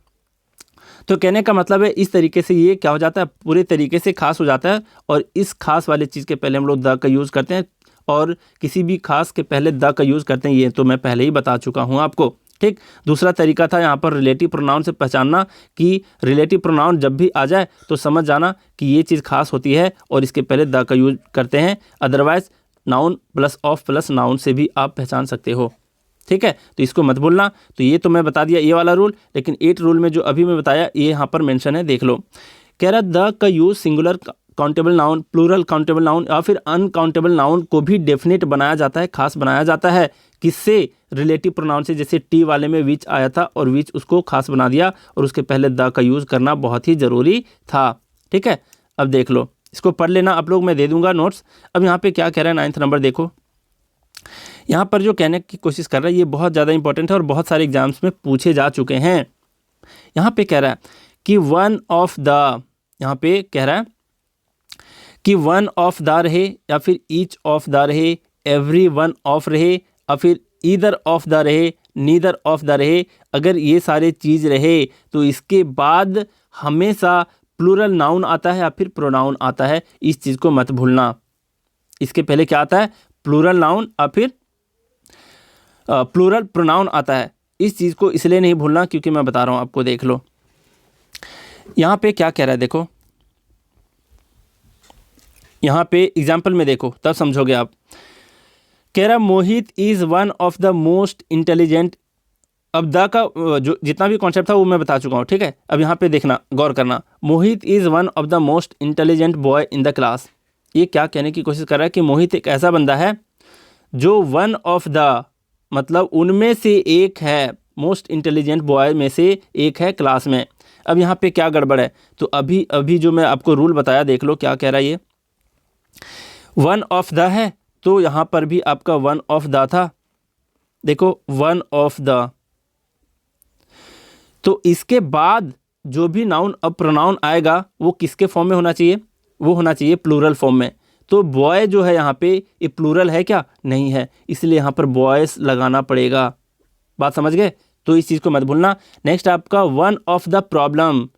तो कहने का मतलब है इस तरीके से ये क्या हो जाता है, पूरे तरीके से खास हो जाता है। और इस खास वाले चीज़ के पहले हम लोग द का यूज़ करते हैं, और किसी भी खास के पहले द का यूज़ करते हैं, ये तो मैं पहले ही बता चुका हूँ आपको, ठीक। दूसरा तरीका था यहाँ पर रिलेटिव प्रोनाउन से पहचानना, कि रिलेटिव प्रोनाउन जब भी आ जाए तो समझ जाना कि ये चीज़ खास होती है और इसके पहले द का यूज करते हैं। Otherwise noun plus of plus noun से भी आप पहचान सकते हो, ठीक है। तो इसको मत भूलना। तो ये तो मैं बता दिया ये वाला रूल, लेकिन 8 रूल में जो अभी मैं बताया ये यहाँ पर मेंशन है, देख लो। कह रहा द का use singular countable noun, plural countable noun या फिर अनकाउंटेबल नाउन को भी डेफिनेट बनाया जाता है, खास बनाया जाता है। किससे, रिलेटिव प्रोनाउन से। जैसे टी वाले में विच आया था और विच उसको खास बना दिया और उसके पहले द का यूज़ करना बहुत ही ज़रूरी था, ठीक है। अब देख लो, इसको पढ़ लेना आप लोग, मैं दे दूंगा नोट्स। अब यहाँ पे क्या कह रहा है 9th नंबर देखो, यहाँ पर जो कहने की कोशिश कर रहा है ये बहुत ज़्यादा इंपॉर्टेंट है और बहुत सारे एग्जाम्स में पूछे जा चुके हैं। यहाँ पे कह रहा है कि वन ऑफ द, यहाँ पे कह रहा है कि वन ऑफ द रहे या फिर ईच ऑफ द रहे, एवरी वन ऑफ रहे या फिर ईदर ऑफ द रहे, नीदर ऑफ द रहे। अगर ये सारे चीज़ रहे तो इसके बाद हमेशा प्लूरल नाउन आता है या फिर प्रोनाउन आता है, इस चीज़ को मत भूलना। इसके पहले क्या आता है, प्लूरल नाउन या फिर प्लूरल प्रोनाउन आता है। इस चीज़ को इसलिए नहीं भूलना क्योंकि मैं बता रहा हूँ आपको, देख लो यहाँ पे क्या कह रहा है, देखो यहाँ पे एग्जाम्पल में देखो तब समझोगे आप। कह रहा Mohit is one of the most intelligent. अब द का जो जितना भी कॉन्सेप्ट था वो मैं बता चुका हूँ, ठीक है। अब यहाँ पे देखना, गौर करना, Mohit is one of the most intelligent boy in the class. ये क्या कहने की कोशिश कर रहा है कि मोहित एक ऐसा बंदा है जो वन ऑफ द मतलब उनमें से एक है, मोस्ट इंटेलिजेंट बॉय में से एक है क्लास में। अब यहाँ पे क्या गड़बड़ है, तो अभी जो मैं आपको रूल बताया देख लो क्या कह रहा है, ये वन ऑफ द है तो यहाँ पर भी आपका वन ऑफ द था, देखो वन ऑफ द। तो इसके बाद जो भी नाउन अब प्रोनाउन आएगा वो किसके फॉर्म में होना चाहिए, वो होना चाहिए प्लूरल फॉर्म में। तो बॉय जो है यहाँ पे ये प्लूरल है क्या, नहीं है, इसलिए यहाँ पर बॉयज लगाना पड़ेगा। बात समझ गए, तो इस चीज़ को मत भूलना। नेक्स्ट आपका वन ऑफ द प्रॉब्लम।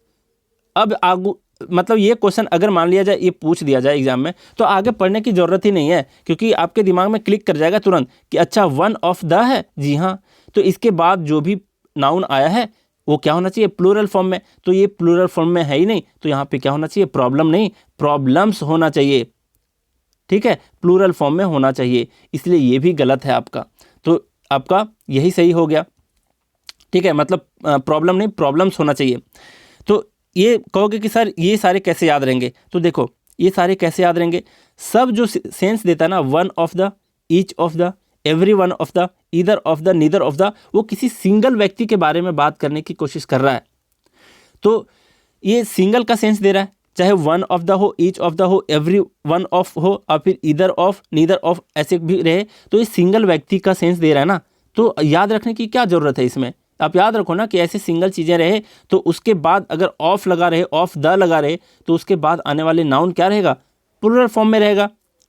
अब आगू मतलब ये क्वेश्चन अगर मान लिया जाए ये पूछ दिया जाए एग्जाम में तो आगे पढ़ने की ज़रूरत ही नहीं है, क्योंकि आपके दिमाग में क्लिक कर जाएगा तुरंत कि अच्छा वन ऑफ द है, जी हाँ। तो इसके बाद जो भी नाउन आया है वो क्या होना चाहिए, प्लूरल फॉर्म में। तो ये प्लूरल फॉर्म में है ही नहीं, तो यहाँ पे क्या होना चाहिए, प्रॉब्लम नहीं प्रॉब्लम्स होना चाहिए, ठीक है, प्लूरल फॉर्म में होना चाहिए। इसलिए ये भी गलत है आपका, तो आपका यही सही हो गया, ठीक है। मतलब प्रॉब्लम नहीं प्रॉब्लम्स होना चाहिए। तो ये कहोगे कि सर ये सारे कैसे याद रहेंगे, तो देखो ये सारे कैसे याद रहेंगे, सब जो सेंस देता है ना, one of the, each of the, every one of the, either of the, neither of the, वो किसी सिंगल व्यक्ति के बारे में बात करने की कोशिश कर रहा है। तो ये सिंगल का सेंस दे रहा है, चाहे वन ऑफ द हो, ईच ऑफ द हो, एवरी वन ऑफ हो और फिर ईदर ऑफ, नीदर ऑफ ऐसे भी रहे, तो ये सिंगल व्यक्ति का सेंस दे रहा है ना। तो याद रखने की क्या ज़रूरत है इसमें, आप याद रखो ना कि ऐसे सिंगल चीज़ें रहे तो उसके बाद अगर ऑफ लगा रहे, ऑफ द लगा रहे, तो उसके बाद आने वाले नाउन क्या रहेगा, प्लूरल फॉर्म में रहेगा,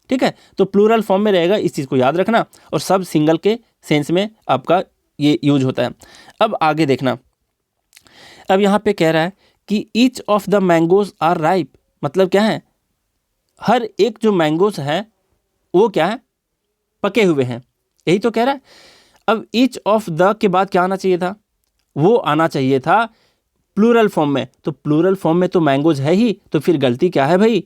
ठीक है। तो प्लूरल फॉर्म में रहेगा, इस चीज़ को याद रखना। और सब सिंगल के सेंस में आपका ये यूज होता है। अब आगे देखना, अब यहाँ पे कह रहा है कि each of the mangoes are ripe, मतलब क्या है, हर एक जो मैंगोज है वो क्या है, पके हुए हैं, यही तो कह रहा है। अब ईच ऑफ द के बाद क्या आना चाहिए था, वो आना चाहिए था प्लूरल फॉर्म में। तो प्लूरल फॉर्म में तो मैंगोज है ही, तो फिर गलती क्या है भाई,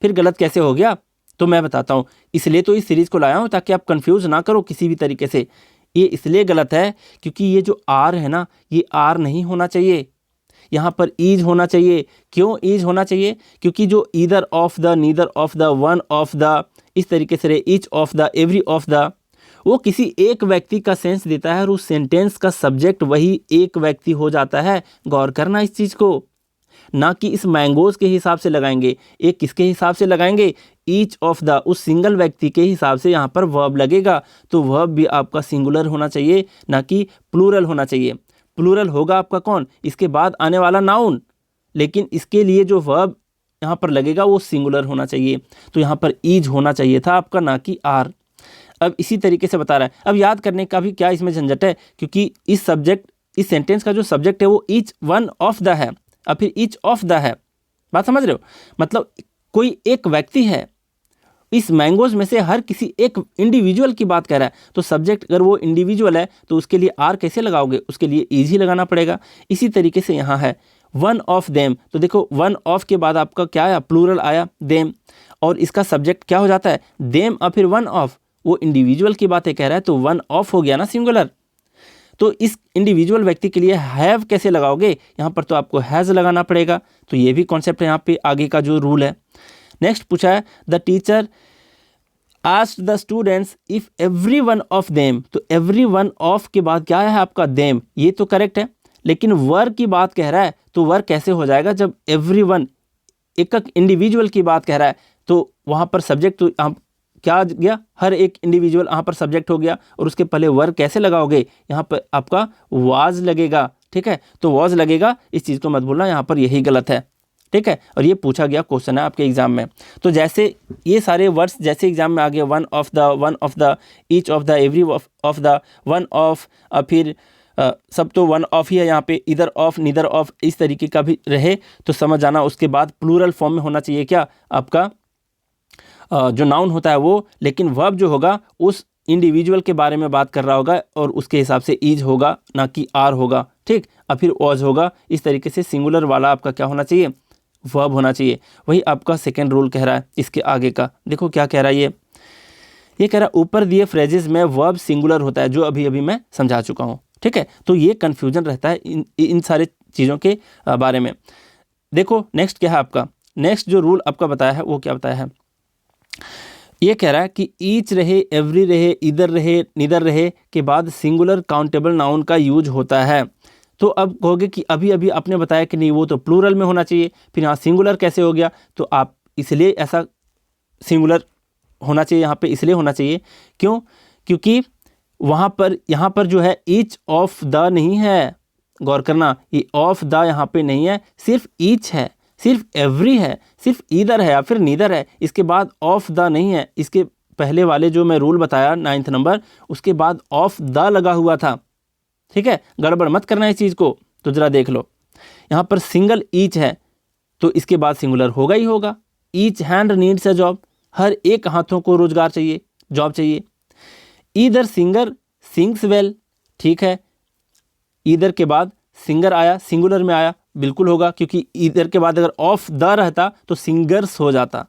फिर गलत कैसे हो गया, तो मैं बताता हूँ। इसलिए तो इस सीरीज़ को लाया हूँ ताकि आप कंफ्यूज ना करो किसी भी तरीके से। ये इसलिए गलत है क्योंकि ये जो आर है ना, ये आर नहीं होना चाहिए, यहाँ पर ईज होना चाहिए। क्यों ईज होना चाहिए? क्योंकि जो either of the, neither of the, one of the, इस तरीके से रहे, each of the, every of the, वो किसी एक व्यक्ति का सेंस देता है और उस सेंटेंस का सब्जेक्ट वही एक व्यक्ति हो जाता है। गौर करना इस चीज़ को, ना कि इस मैंगोज के हिसाब से लगाएंगे। एक किसके हिसाब से लगाएंगे? ईच ऑफ द, उस सिंगल व्यक्ति के हिसाब से यहाँ पर वर्ब लगेगा। तो वर्ब भी आपका सिंगुलर होना चाहिए, ना कि प्लूरल होना चाहिए। प्लूरल होगा आपका कौन? इसके बाद आने वाला नाउन, लेकिन इसके लिए जो वर्ब यहाँ पर लगेगा वो सिंगुलर होना चाहिए। तो यहाँ पर ईज होना चाहिए था आपका, ना कि आर। अब इसी तरीके से बता रहा है। अब याद करने का भी क्या इसमें झंझट है, क्योंकि इस सेंटेंस का जो सब्जेक्ट है वो ईच वन ऑफ द है, और फिर ईच ऑफ द है। बात समझ रहे हो? मतलब कोई एक व्यक्ति है, इस मैंगोज में से हर किसी एक इंडिविजुअल की बात कर रहा है। तो सब्जेक्ट अगर वो इंडिविजुअल है तो उसके लिए आर कैसे लगाओगे? उसके लिए ईज ही लगाना पड़ेगा। इसी तरीके से यहाँ है वन ऑफ देम। तो देखो वन ऑफ के बाद आपका क्या आया? प्लूरल आया, देम, और इसका सब्जेक्ट क्या हो जाता है? देम और फिर वन ऑफ। वो इंडिविजुअल की बातें कह रहा है तो वन ऑफ हो गया ना, सिंगुलर। तो इस इंडिविजुअल व्यक्ति के लिए हैव कैसे लगाओगे? यहाँ पर तो आपको हैज़ लगाना पड़ेगा। तो ये भी कॉन्सेप्ट है यहाँ पे आगे का जो रूल है। नेक्स्ट पूछा है the teacher asked the students if every one of them. तो एवरी वन ऑफ के बाद क्या है आपका? देम। ये तो करेक्ट है, लेकिन वर की बात कह रहा है तो वर कैसे हो जाएगा जब एवरी वन एक इंडिविजुअल की बात कह रहा है? तो वहाँ पर सब्जेक्ट तो क्या आ गया? हर एक इंडिविजुअल यहाँ पर सब्जेक्ट हो गया, और उसके पहले वर्ब कैसे लगाओगे? यहाँ पर आपका वाज लगेगा। ठीक है, तो वाज लगेगा, इस चीज़ को मत भूलना, यहाँ पर यही गलत है। ठीक है, और ये पूछा गया क्वेश्चन है आपके एग्जाम में। तो जैसे ये सारे वर्ड्स जैसे एग्जाम में आ गए, one of the, each of the, every of the, one of, फिर सब तो वन ऑफ ही है यहाँ पे, इधर ऑफ, नीदर ऑफ, इस तरीके का भी रहे तो समझ जाना। उसके बाद प्लूरल फॉर्म में होना चाहिए क्या? आपका जो नाउन होता है वो, लेकिन वर्ब जो होगा उस इंडिविजुअल के बारे में बात कर रहा होगा और उसके हिसाब से ईज होगा, ना कि आर होगा। ठीक, और फिर वॉज होगा। इस तरीके से सिंगुलर वाला आपका क्या होना चाहिए? वर्ब होना चाहिए। वही आपका सेकेंड रूल कह रहा है। इसके आगे का देखो क्या कह रहा है ये कह रहा है ऊपर दिए फ्रेजेस में वर्ब सिंगुलर होता है, जो अभी अभी मैं समझा चुका हूँ। ठीक है, तो ये कन्फ्यूजन रहता है इन सारे चीज़ों के बारे में। देखो नेक्स्ट क्या है आपका, नेक्स्ट जो रूल आपका बताया है वो क्या बताया है? ये कह रहा है कि ईच रहे, एवरी रहे, इधर रहे, निदर रहे के बाद सिंगुलर काउंटेबल नाउन का यूज होता है। तो अब कहोगे कि अभी अभी आपने बताया कि नहीं वो तो प्लूरल में होना चाहिए, फिर यहाँ सिंगुलर कैसे हो गया? तो आप इसलिए ऐसा सिंगुलर होना चाहिए यहाँ पे, इसलिए होना चाहिए क्यों? क्योंकि यहाँ पर जो है ईच ऑफ द नहीं है। गौर करना, ये ऑफ द यहाँ पे नहीं है, सिर्फ ईच है, सिर्फ एवरी है, सिर्फ ईदर है या फिर नीदर है। इसके बाद ऑफ द नहीं है। इसके पहले वाले जो मैं रूल बताया 9th नंबर, उसके बाद ऑफ द लगा हुआ था। ठीक है, गड़बड़ मत करना इस चीज़ को। तो जरा देख लो, यहाँ पर सिंगल ईच है तो इसके बाद सिंगुलर होगा ही होगा। Each hand needs a job, हर एक हाथों को रोजगार चाहिए, जॉब चाहिए। ईदर सिंगर सिंग्स वेल, ठीक है, ईदर के बाद सिंगर आया, सिंगुलर में आया, बिल्कुल होगा, क्योंकि ईदर के बाद अगर ऑफ द रहता तो सिंगर्स हो जाता।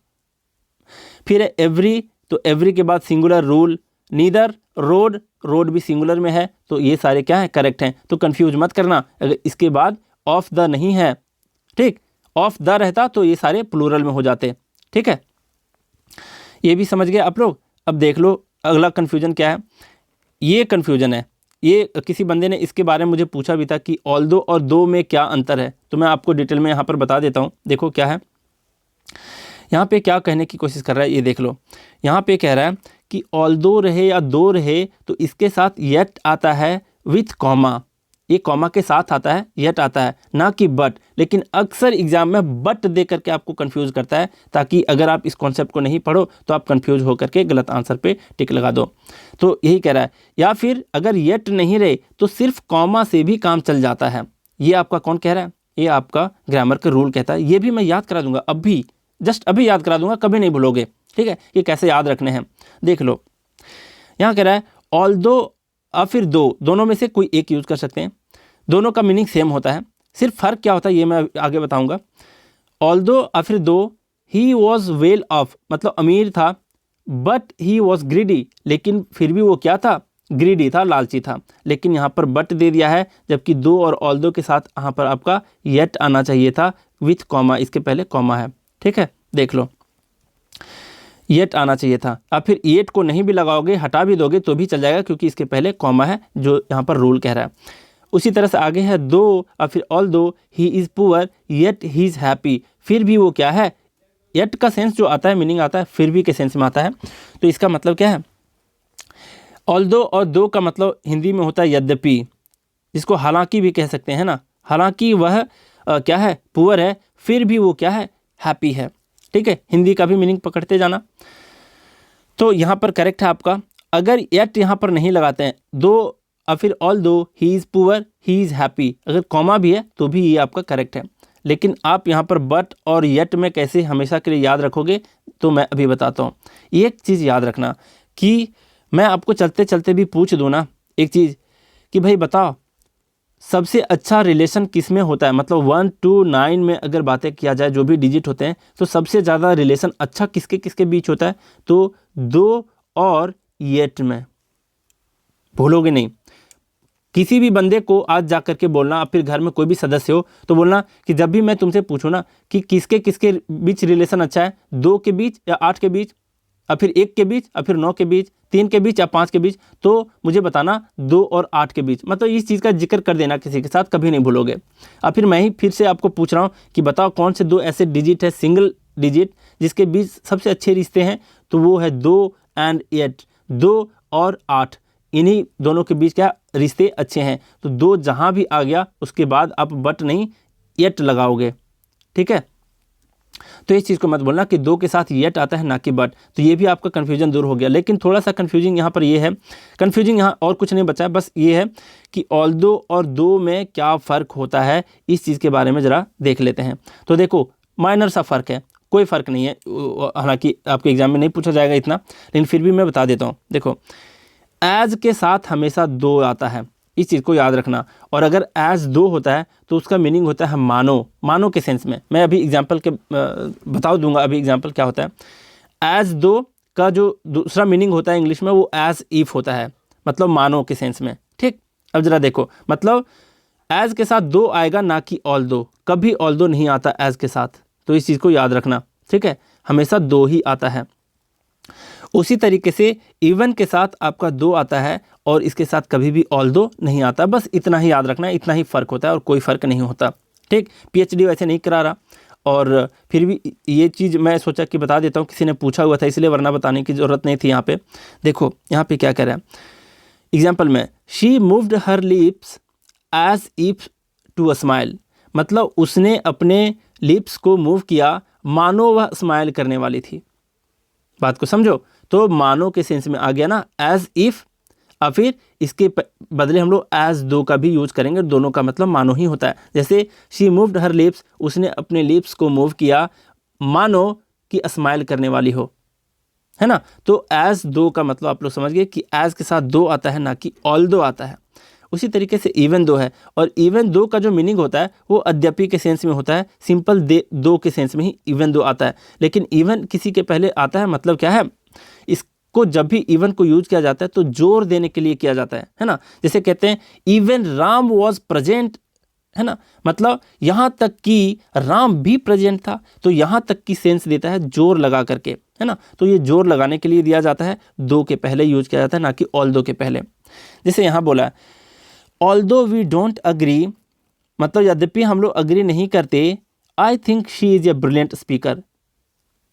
फिर है एवरी, तो एवरी के बाद singular rule. Neither road, road भी सिंगुलर में है। तो ये सारे क्या हैं? करेक्ट हैं। तो कंफ्यूज मत करना अगर इसके बाद ऑफ द नहीं है। ठीक, ऑफ द रहता तो ये सारे प्लूरल में हो जाते। ठीक है, ये भी समझ गए आप लोग। अब देख लो अगला कन्फ्यूजन क्या है। ये कन्फ्यूजन है, ये किसी बंदे ने इसके बारे में मुझे पूछा भी था कि ऑल्दो और दो में क्या अंतर है। तो मैं आपको डिटेल में यहाँ पर बता देता हूँ। देखो क्या है यहाँ पे, क्या कहने की कोशिश कर रहा है, ये देख लो। यहाँ पे कह रहा है कि ऑल्दो रहे या दो रहे तो इसके साथ येट आता है विथ कॉमा। ये कॉमा के साथ आता है, येट आता है, ना कि बट। लेकिन अक्सर एग्जाम में बट दे करके आपको कंफ्यूज करता है, ताकि अगर आप इस कॉन्सेप्ट को नहीं पढ़ो तो आप कंफ्यूज होकर के गलत आंसर पे टिक लगा दो। तो यही कह रहा है। या फिर अगर येट नहीं रहे तो सिर्फ कॉमा से भी काम चल जाता है। ये आपका कौन कह रहा है? ये आपका ग्रामर का रूल कहता है। ये भी मैं याद करा दूंगा, अभी जस्ट अभी याद करा दूंगा, कभी नहीं भूलोगे। ठीक है, ये कैसे याद रखने हैं देख लो। यहाँ कह रहा है ऑल्दो और फिर दो, दोनों में से कोई एक यूज़ कर सकते हैं। दोनों का मीनिंग सेम होता है, सिर्फ फ़र्क क्या होता है ये मैं आगे बताऊंगा। ऑल्दो और फिर दो, ही वॉज वेल ऑफ, मतलब अमीर था, बट ही वॉज ग्रीडी, लेकिन फिर भी वो क्या था? ग्रीडी था, लालची था, लेकिन यहाँ पर बट दे दिया है, जबकि दो और ऑल्दो के साथ यहाँ पर आपका येट आना चाहिए था विथ कॉमा, इसके पहले कॉमा है, ठीक है, देख लो, येट आना चाहिए था। अब फिर येट को नहीं भी लगाओगे, हटा भी दोगे तो भी चल जाएगा, क्योंकि इसके पहले कॉमा है जो यहाँ पर रूल कह रहा है। उसी तरह से आगे है दो और फिर although he is poor yet he is happy, फिर भी वो क्या है, येट का सेंस जो आता है, मीनिंग आता है फिर भी के सेंस में आता है। तो इसका मतलब क्या है, ऑल्दो और दो का मतलब हिंदी में होता है यद्यपि, जिसको हालांकि भी कह सकते हैं ना, हालांकि वह क्या है, पुअर है, फिर भी वो क्या है, हैप्पी है, ठीक है, हिंदी का भी मीनिंग पकड़ते जाना। तो यहाँ पर करेक्ट है आपका, अगर येट यहाँ पर नहीं लगाते हैं, दो और फिर although he is poor he is happy, अगर कॉमा भी है तो भी ये आपका करेक्ट है। लेकिन आप यहाँ पर बट और येट में कैसे हमेशा के लिए याद रखोगे, तो मैं अभी बताता हूँ। एक चीज़ याद रखना कि मैं आपको चलते चलते भी पूछ दूँ ना एक चीज़ कि भाई बताओ सबसे अच्छा रिलेशन किस में होता है, मतलब 1 to 9 में अगर बातें किया जाए, जो भी डिजिट होते हैं, तो सबसे ज़्यादा रिलेशन अच्छा किसके किसके बीच होता है, तो दो और येट में, भूलोगे नहीं। किसी भी बंदे को आज जा करके बोलना, आप फिर घर में कोई भी सदस्य हो तो बोलना कि जब भी मैं तुमसे पूछूं ना कि किसके किसके बीच रिलेशन अच्छा है, 2 के बीच या 8 के बीच, और फिर 1 के बीच, और फिर 9 के बीच, 3 के बीच या 5 के बीच, तो मुझे बताना 2 और 8 के बीच, मतलब इस चीज़ का जिक्र कर देना किसी के साथ, कभी नहीं भूलोगे। और फिर मैं ही फिर से आपको पूछ रहा हूँ कि बताओ कौन से 2 ऐसे डिजिट है, सिंगल डिजिट, जिसके बीच सबसे अच्छे रिश्ते हैं, तो वो है 2 and 8, 2 और 8, इन्हीं दोनों के बीच क्या रिश्ते अच्छे हैं। तो 2 जहाँ भी आ गया उसके बाद आप बट नहीं येट लगाओगे, ठीक है। तो इस चीज़ को मत बोलना कि 2 के साथ येट आता है ना कि बट, तो ये भी आपका कन्फ्यूजन दूर हो गया। लेकिन थोड़ा सा कन्फ्यूजिंग यहाँ पर ये है, कन्फ्यूजिंग यहाँ और कुछ नहीं बचा है, बस ये है कि ऑल्दो और दो में क्या फ़र्क होता है, इस चीज़ के बारे में ज़रा देख लेते हैं। तो देखो माइनर सा फ़र्क है, कोई फ़र्क नहीं है, हालांकि आपके एग्जाम में नहीं पूछा जाएगा इतना, लेकिन फिर भी मैं बता देता हूँ। देखो एज के साथ हमेशा 2 आता है, इस चीज़ को याद रखना, और अगर एज 2 होता है तो उसका मीनिंग होता है मानो, मानो के सेंस में। मैं अभी एग्जांपल के बता दूंगा अभी एग्जांपल क्या होता है। एज 2 का जो दूसरा मीनिंग होता है इंग्लिश में, वो एज इफ़ होता है, मतलब मानो के सेंस में, ठीक। अब ज़रा देखो, मतलब एज के साथ 2 आएगा, ना कि ऑल्दो, कभी ऑल्दो नहीं आता एज के साथ, तो इस चीज़ को याद रखना, ठीक है, हमेशा 2 ही आता है। उसी तरीके से इवन के साथ आपका 2 आता है और इसके साथ कभी भी ऑल्दो नहीं आता, बस इतना ही याद रखना है, इतना ही फ़र्क होता है और कोई फ़र्क नहीं होता, ठीक। पीएचडी वैसे नहीं करा रहा, और फिर भी ये चीज़ मैं सोचा कि बता देता हूँ, किसी ने पूछा हुआ था इसलिए, वरना बताने की ज़रूरत नहीं थी। यहाँ पे देखो, यहाँ पे क्या कह रहा है एग्जाम्पल में, she moved her lips as if to a smile, मतलब उसने अपने लिप्स को मूव किया मानो वह स्माइल करने वाली थी। बात को समझो, तो मानो के सेंस में आ गया ना एज इफ, और फिर इसके बदले हम लोग एज 2 का भी यूज करेंगे, दोनों का मतलब मानो ही होता है। जैसे शी मूव्ड हर लिप्स, उसने अपने लिप्स को मूव किया मानो कि स्माइल करने वाली हो, है ना। तो एज 2 का मतलब आप लोग समझ गए कि एज के साथ 2 आता है, ना कि ऑल्दो आता है। उसी तरीके से इवन 2 है, और इवन 2 का जो मीनिंग होता है वो अद्यपि के सेंस में होता है, सिंपल 2 के सेंस में ही इवन 2 आता है। लेकिन इवन किसी के पहले आता है, मतलब क्या है, इसको जब भी इवन को यूज किया जाता है तो जोर देने के लिए किया जाता है ना। जैसे कहते हैं इवन राम वॉज प्रेजेंट, है ना, मतलब यहाँ तक कि राम भी प्रेजेंट था, तो यहाँ तक की सेंस देता है जोर लगा करके, है ना। तो ये जोर लगाने के लिए दिया जाता है, 2 के पहले यूज किया जाता है, ना कि ऑल्दो के पहले। जैसे यहाँ बोला ऑल्दो वी डोंट अग्री, मतलब यद्यपि हम लोग अग्री नहीं करते, I think she is a brilliant speaker,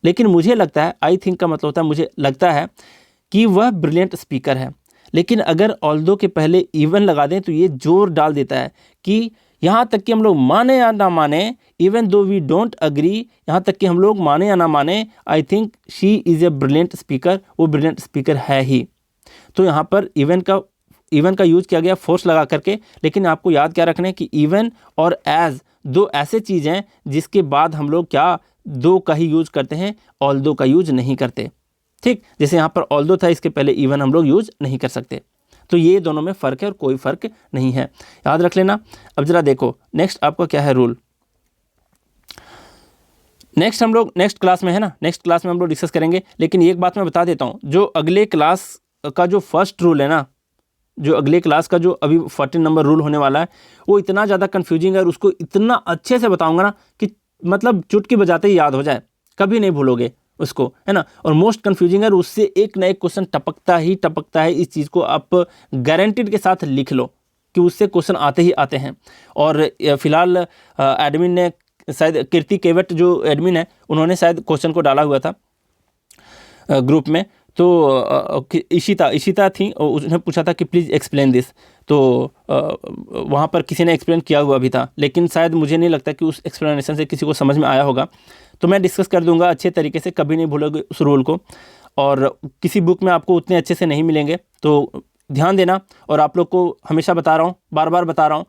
लेकिन मुझे लगता है, आई थिंक का मतलब होता है मुझे लगता है कि वह ब्रिलियंट स्पीकर है। लेकिन अगर ऑल्दो के पहले इवन लगा दें तो ये जोर डाल देता है कि यहाँ तक कि हम लोग माने या ना माने, even though we don't agree, यहाँ तक कि हम लोग माने या ना माने, I think she is a brilliant speaker, वो ब्रिलियंट स्पीकर है ही। तो यहाँ पर इवन का यूज किया गया फोर्स लगा करके। लेकिन आपको याद क्या रखना है कि इवन और एज 2 ऐसे चीज़ हैं जिसके बाद हम लोग क्या 2 का ही यूज करते हैं, ऑल्दो का यूज नहीं करते, ठीक। जैसे यहाँ पर ऑल्दो था, इसके पहले इवन हम लोग यूज नहीं कर सकते। तो ये दोनों में फ़र्क है और कोई फ़र्क नहीं है, याद रख लेना। अब ज़रा देखो नेक्स्ट आपका क्या है रूल, नेक्स्ट हम लोग नेक्स्ट क्लास में, है ना, नेक्स्ट क्लास में हम लोग डिस्कस करेंगे। लेकिन एक बात मैं बता देता हूँ, जो अगले क्लास का जो फर्स्ट रूल है ना, जो अगले क्लास का जो अभी 14 नंबर रूल होने वाला है वो इतना ज़्यादा कन्फ्यूजिंग है और उसको इतना अच्छे से बताऊँगा ना कि मतलब चुटकी बजाते ही याद हो जाए, कभी नहीं भूलोगे उसको, है ना। और मोस्ट कन्फ्यूजिंग है, उससे एक ना एक क्वेश्चन टपकता है। इस चीज़ को आप गारंटीड के साथ लिख लो कि उससे क्वेश्चन आते ही आते हैं। और फिलहाल एडमिन ने शायद कीर्ति केवट जो एडमिन है उन्होंने शायद क्वेश्चन को डाला हुआ था ग्रुप में, तो इशिता थी, उसने पूछा था कि प्लीज़ एक्सप्लेन दिस, तो वहाँ पर किसी ने एक्सप्लेन किया हुआ भी था, लेकिन शायद मुझे नहीं लगता कि उस एक्सप्लेनेशन से किसी को समझ में आया होगा। तो मैं डिस्कस कर दूंगा अच्छे तरीके से, कभी नहीं भूलोगे उस रूल को। और किसी बुक में आपको उतने अच्छे से नहीं मिलेंगे, तो ध्यान देना। और आप लोग को हमेशा बता रहा हूँ, बार बार बता रहा हूँ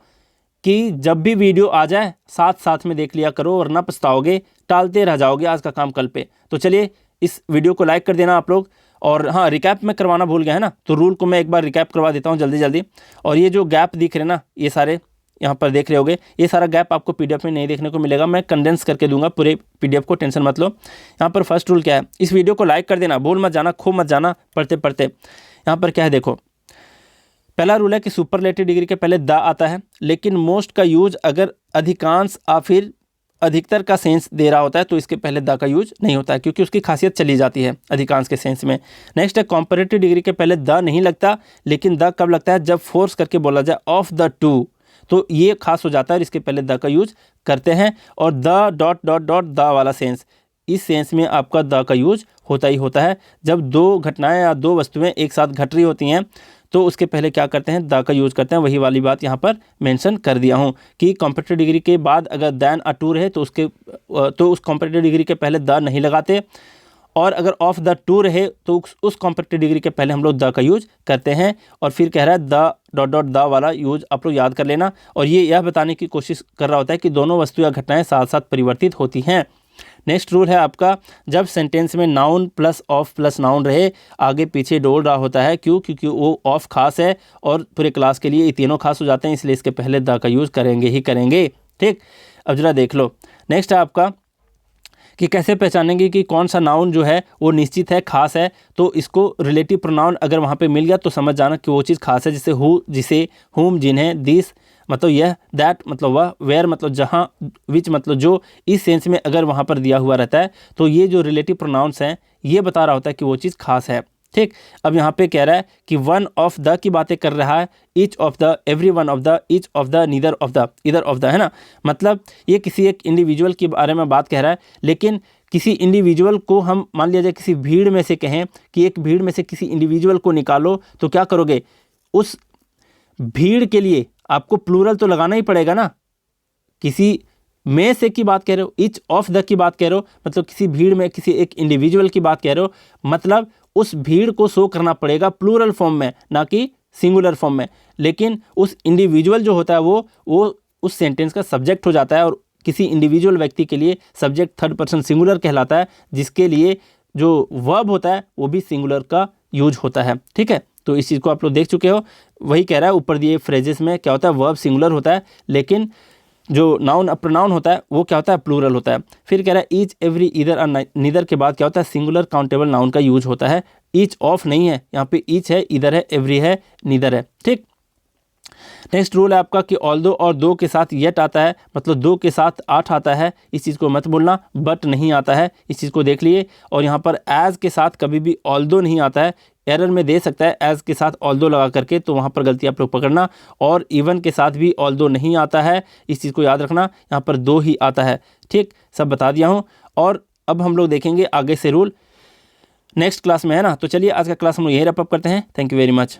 कि जब भी वीडियो आ जाए साथ में देख लिया करो, वरना पछताओगे, टालते रह जाओगे आज का काम कल पे। तो चलिए इस वीडियो को लाइक कर देना आप लोग। और हाँ, रिकैप में करवाना भूल गया है ना, तो रूल को मैं एक बार रिकैप करवा देता हूँ जल्दी। और ये जो गैप दिख रहे ना, ये सारे यहाँ पर देख रहे होगे, ये सारा गैप आपको पीडीएफ में नहीं देखने को मिलेगा, मैं कंडेंस करके दूंगा पूरे पीडीएफ को, टेंशन मत लो। यहाँ पर फर्स्ट रूल क्या है, इस वीडियो को लाइक कर देना, भूल मत जाना, खो मत जाना पढ़ते। यहाँ पर क्या है देखो, पहला रूल है कि सुपरलेटिव डिग्री के पहले द आता है, लेकिन मोस्ट का यूज अगर अधिकांश या फिर अधिकतर का सेंस दे रहा होता है तो इसके पहले द का यूज नहीं होता है, क्योंकि उसकी खासियत चली जाती है अधिकांश के सेंस में। नेक्स्ट है कंपैरेटिव डिग्री के पहले द नहीं लगता, लेकिन द कब लगता है, जब फोर्स करके बोला जाए ऑफ द टू, तो ये खास हो जाता है, इसके पहले द का यूज करते हैं। और द ... द वाला सेंस, इस सेंस में आपका द का यूज होता ही होता है। जब दो घटनाएं या दो वस्तुएं एक साथ घट रही होती हैं तो उसके पहले क्या करते हैं, द का यूज करते हैं। वही वाली बात यहाँ पर मेंशन कर दिया हूँ कि कॉम्पिटिटिव डिग्री के बाद अगर दैन अ टू रहे तो उस कॉम्पिटिटिव डिग्री के पहले द नहीं लगाते, और अगर ऑफ द टू रहे तो उस कॉम्पिटिटिव डिग्री के पहले हम लोग द का यूज करते हैं। और फिर कह रहा है द ... द वाला यूज आप लोग याद कर लेना। और ये यह बताने की कोशिश कर रहा होता है कि दोनों वस्तु या घटनाएं साथ साथ परिवर्तित होती हैं। नेक्स्ट रूल है आपका, जब सेंटेंस में noun plus of plus noun रहे, आगे पीछे डोल रहा होता है, क्यों, क्योंकि वो ऑफ खास है और पूरे क्लास के लिए ये तीनों खास हो जाते हैं, इसलिए इसके पहले द का यूज करेंगे ही करेंगे। ठीक, अब जरा देख लो। नेक्स्ट है आपका कि कैसे पहचानेंगे कि कौन सा नाउन जो है वो निश्चित है, खास है। तो इसको रिलेटिव प्रोनाउन अगर वहाँ पे मिल गया तो समझ जाना कि वो चीज़ खास है, जैसे हु, जिसे, हुम, जिन्हें, दिस मतलब यह, दैट मतलब वह, वेयर मतलब जहाँ, विच मतलब जो, इस सेंस में अगर वहाँ पर दिया हुआ रहता है तो ये जो रिलेटिव प्रोनाउंस हैं ये बता रहा होता है कि वो चीज़ खास है। ठीक, अब यहाँ पे कह रहा है कि वन ऑफ द की बातें कर रहा है, each of the, every one of the, each of the, neither of the, इधर ऑफ द, है ना। मतलब ये किसी एक इंडिविजुअल के बारे में बात कह रहा है, लेकिन किसी इंडिविजुअल को हम मान लिया जाए किसी भीड़ में से कहें कि एक भीड़ में से किसी इंडिविजुअल को निकालो, तो क्या करोगे, उस भीड़ के लिए आपको प्लूरल तो लगाना ही पड़ेगा ना। किसी में से की बात कह रहे हो, ईच ऑफ द की बात कह रहे हो, मतलब किसी भीड़ में किसी एक इंडिविजुअल की बात कह रहे हो, मतलब उस भीड़ को शो करना पड़ेगा प्लूरल फॉर्म में, ना कि सिंगुलर फॉर्म में। लेकिन उस इंडिविजुअल जो होता है वो उस सेंटेंस का सब्जेक्ट हो जाता है, और किसी इंडिविजुअल व्यक्ति के लिए सब्जेक्ट थर्ड पर्सन सिंगुलर कहलाता है, जिसके लिए जो वर्ब होता है वो भी सिंगुलर का यूज होता है। ठीक है, तो इस चीज़ को आप लोग देख चुके हो। वही कह रहा है ऊपर दिए फ्रेजेस में क्या होता है, वर्ब सिंगुलर होता है, लेकिन जो नाउन प्रोनाउन होता है वो क्या होता है, प्लूरल होता है। फिर कह रहा है ईच, एवरी, ईदर और नीदर के बाद क्या होता है, सिंगुलर काउंटेबल नाउन का यूज होता है। ईच ऑफ नहीं है, यहाँ पे ईच है, ईदर है, एवरी है, नीदर है। ठीक, नेक्स्ट रूल है आपका कि ऑल्दो और दो के साथ येट आता है, मतलब दो के साथ आठ आता है, इस चीज़ को मत बोलना। बट नहीं आता है, इस चीज़ को देख लिए। और यहाँ पर एज के साथ कभी भी ऑल्दो नहीं आता है, एरर में दे सकता है एज के साथ ऑल्दो लगा करके, तो वहाँ पर गलती आप लोग पकड़ना। और इवन के साथ भी ऑल्दो नहीं आता है, इस चीज़ को याद रखना, यहाँ पर दो ही आता है। ठीक, सब बता दिया हूँ। और अब हम लोग देखेंगे आगे से रूल नेक्स्ट क्लास में, है ना। तो चलिए आज का क्लास हम लोग यहीं रैप अप करते हैं। Thank you very much.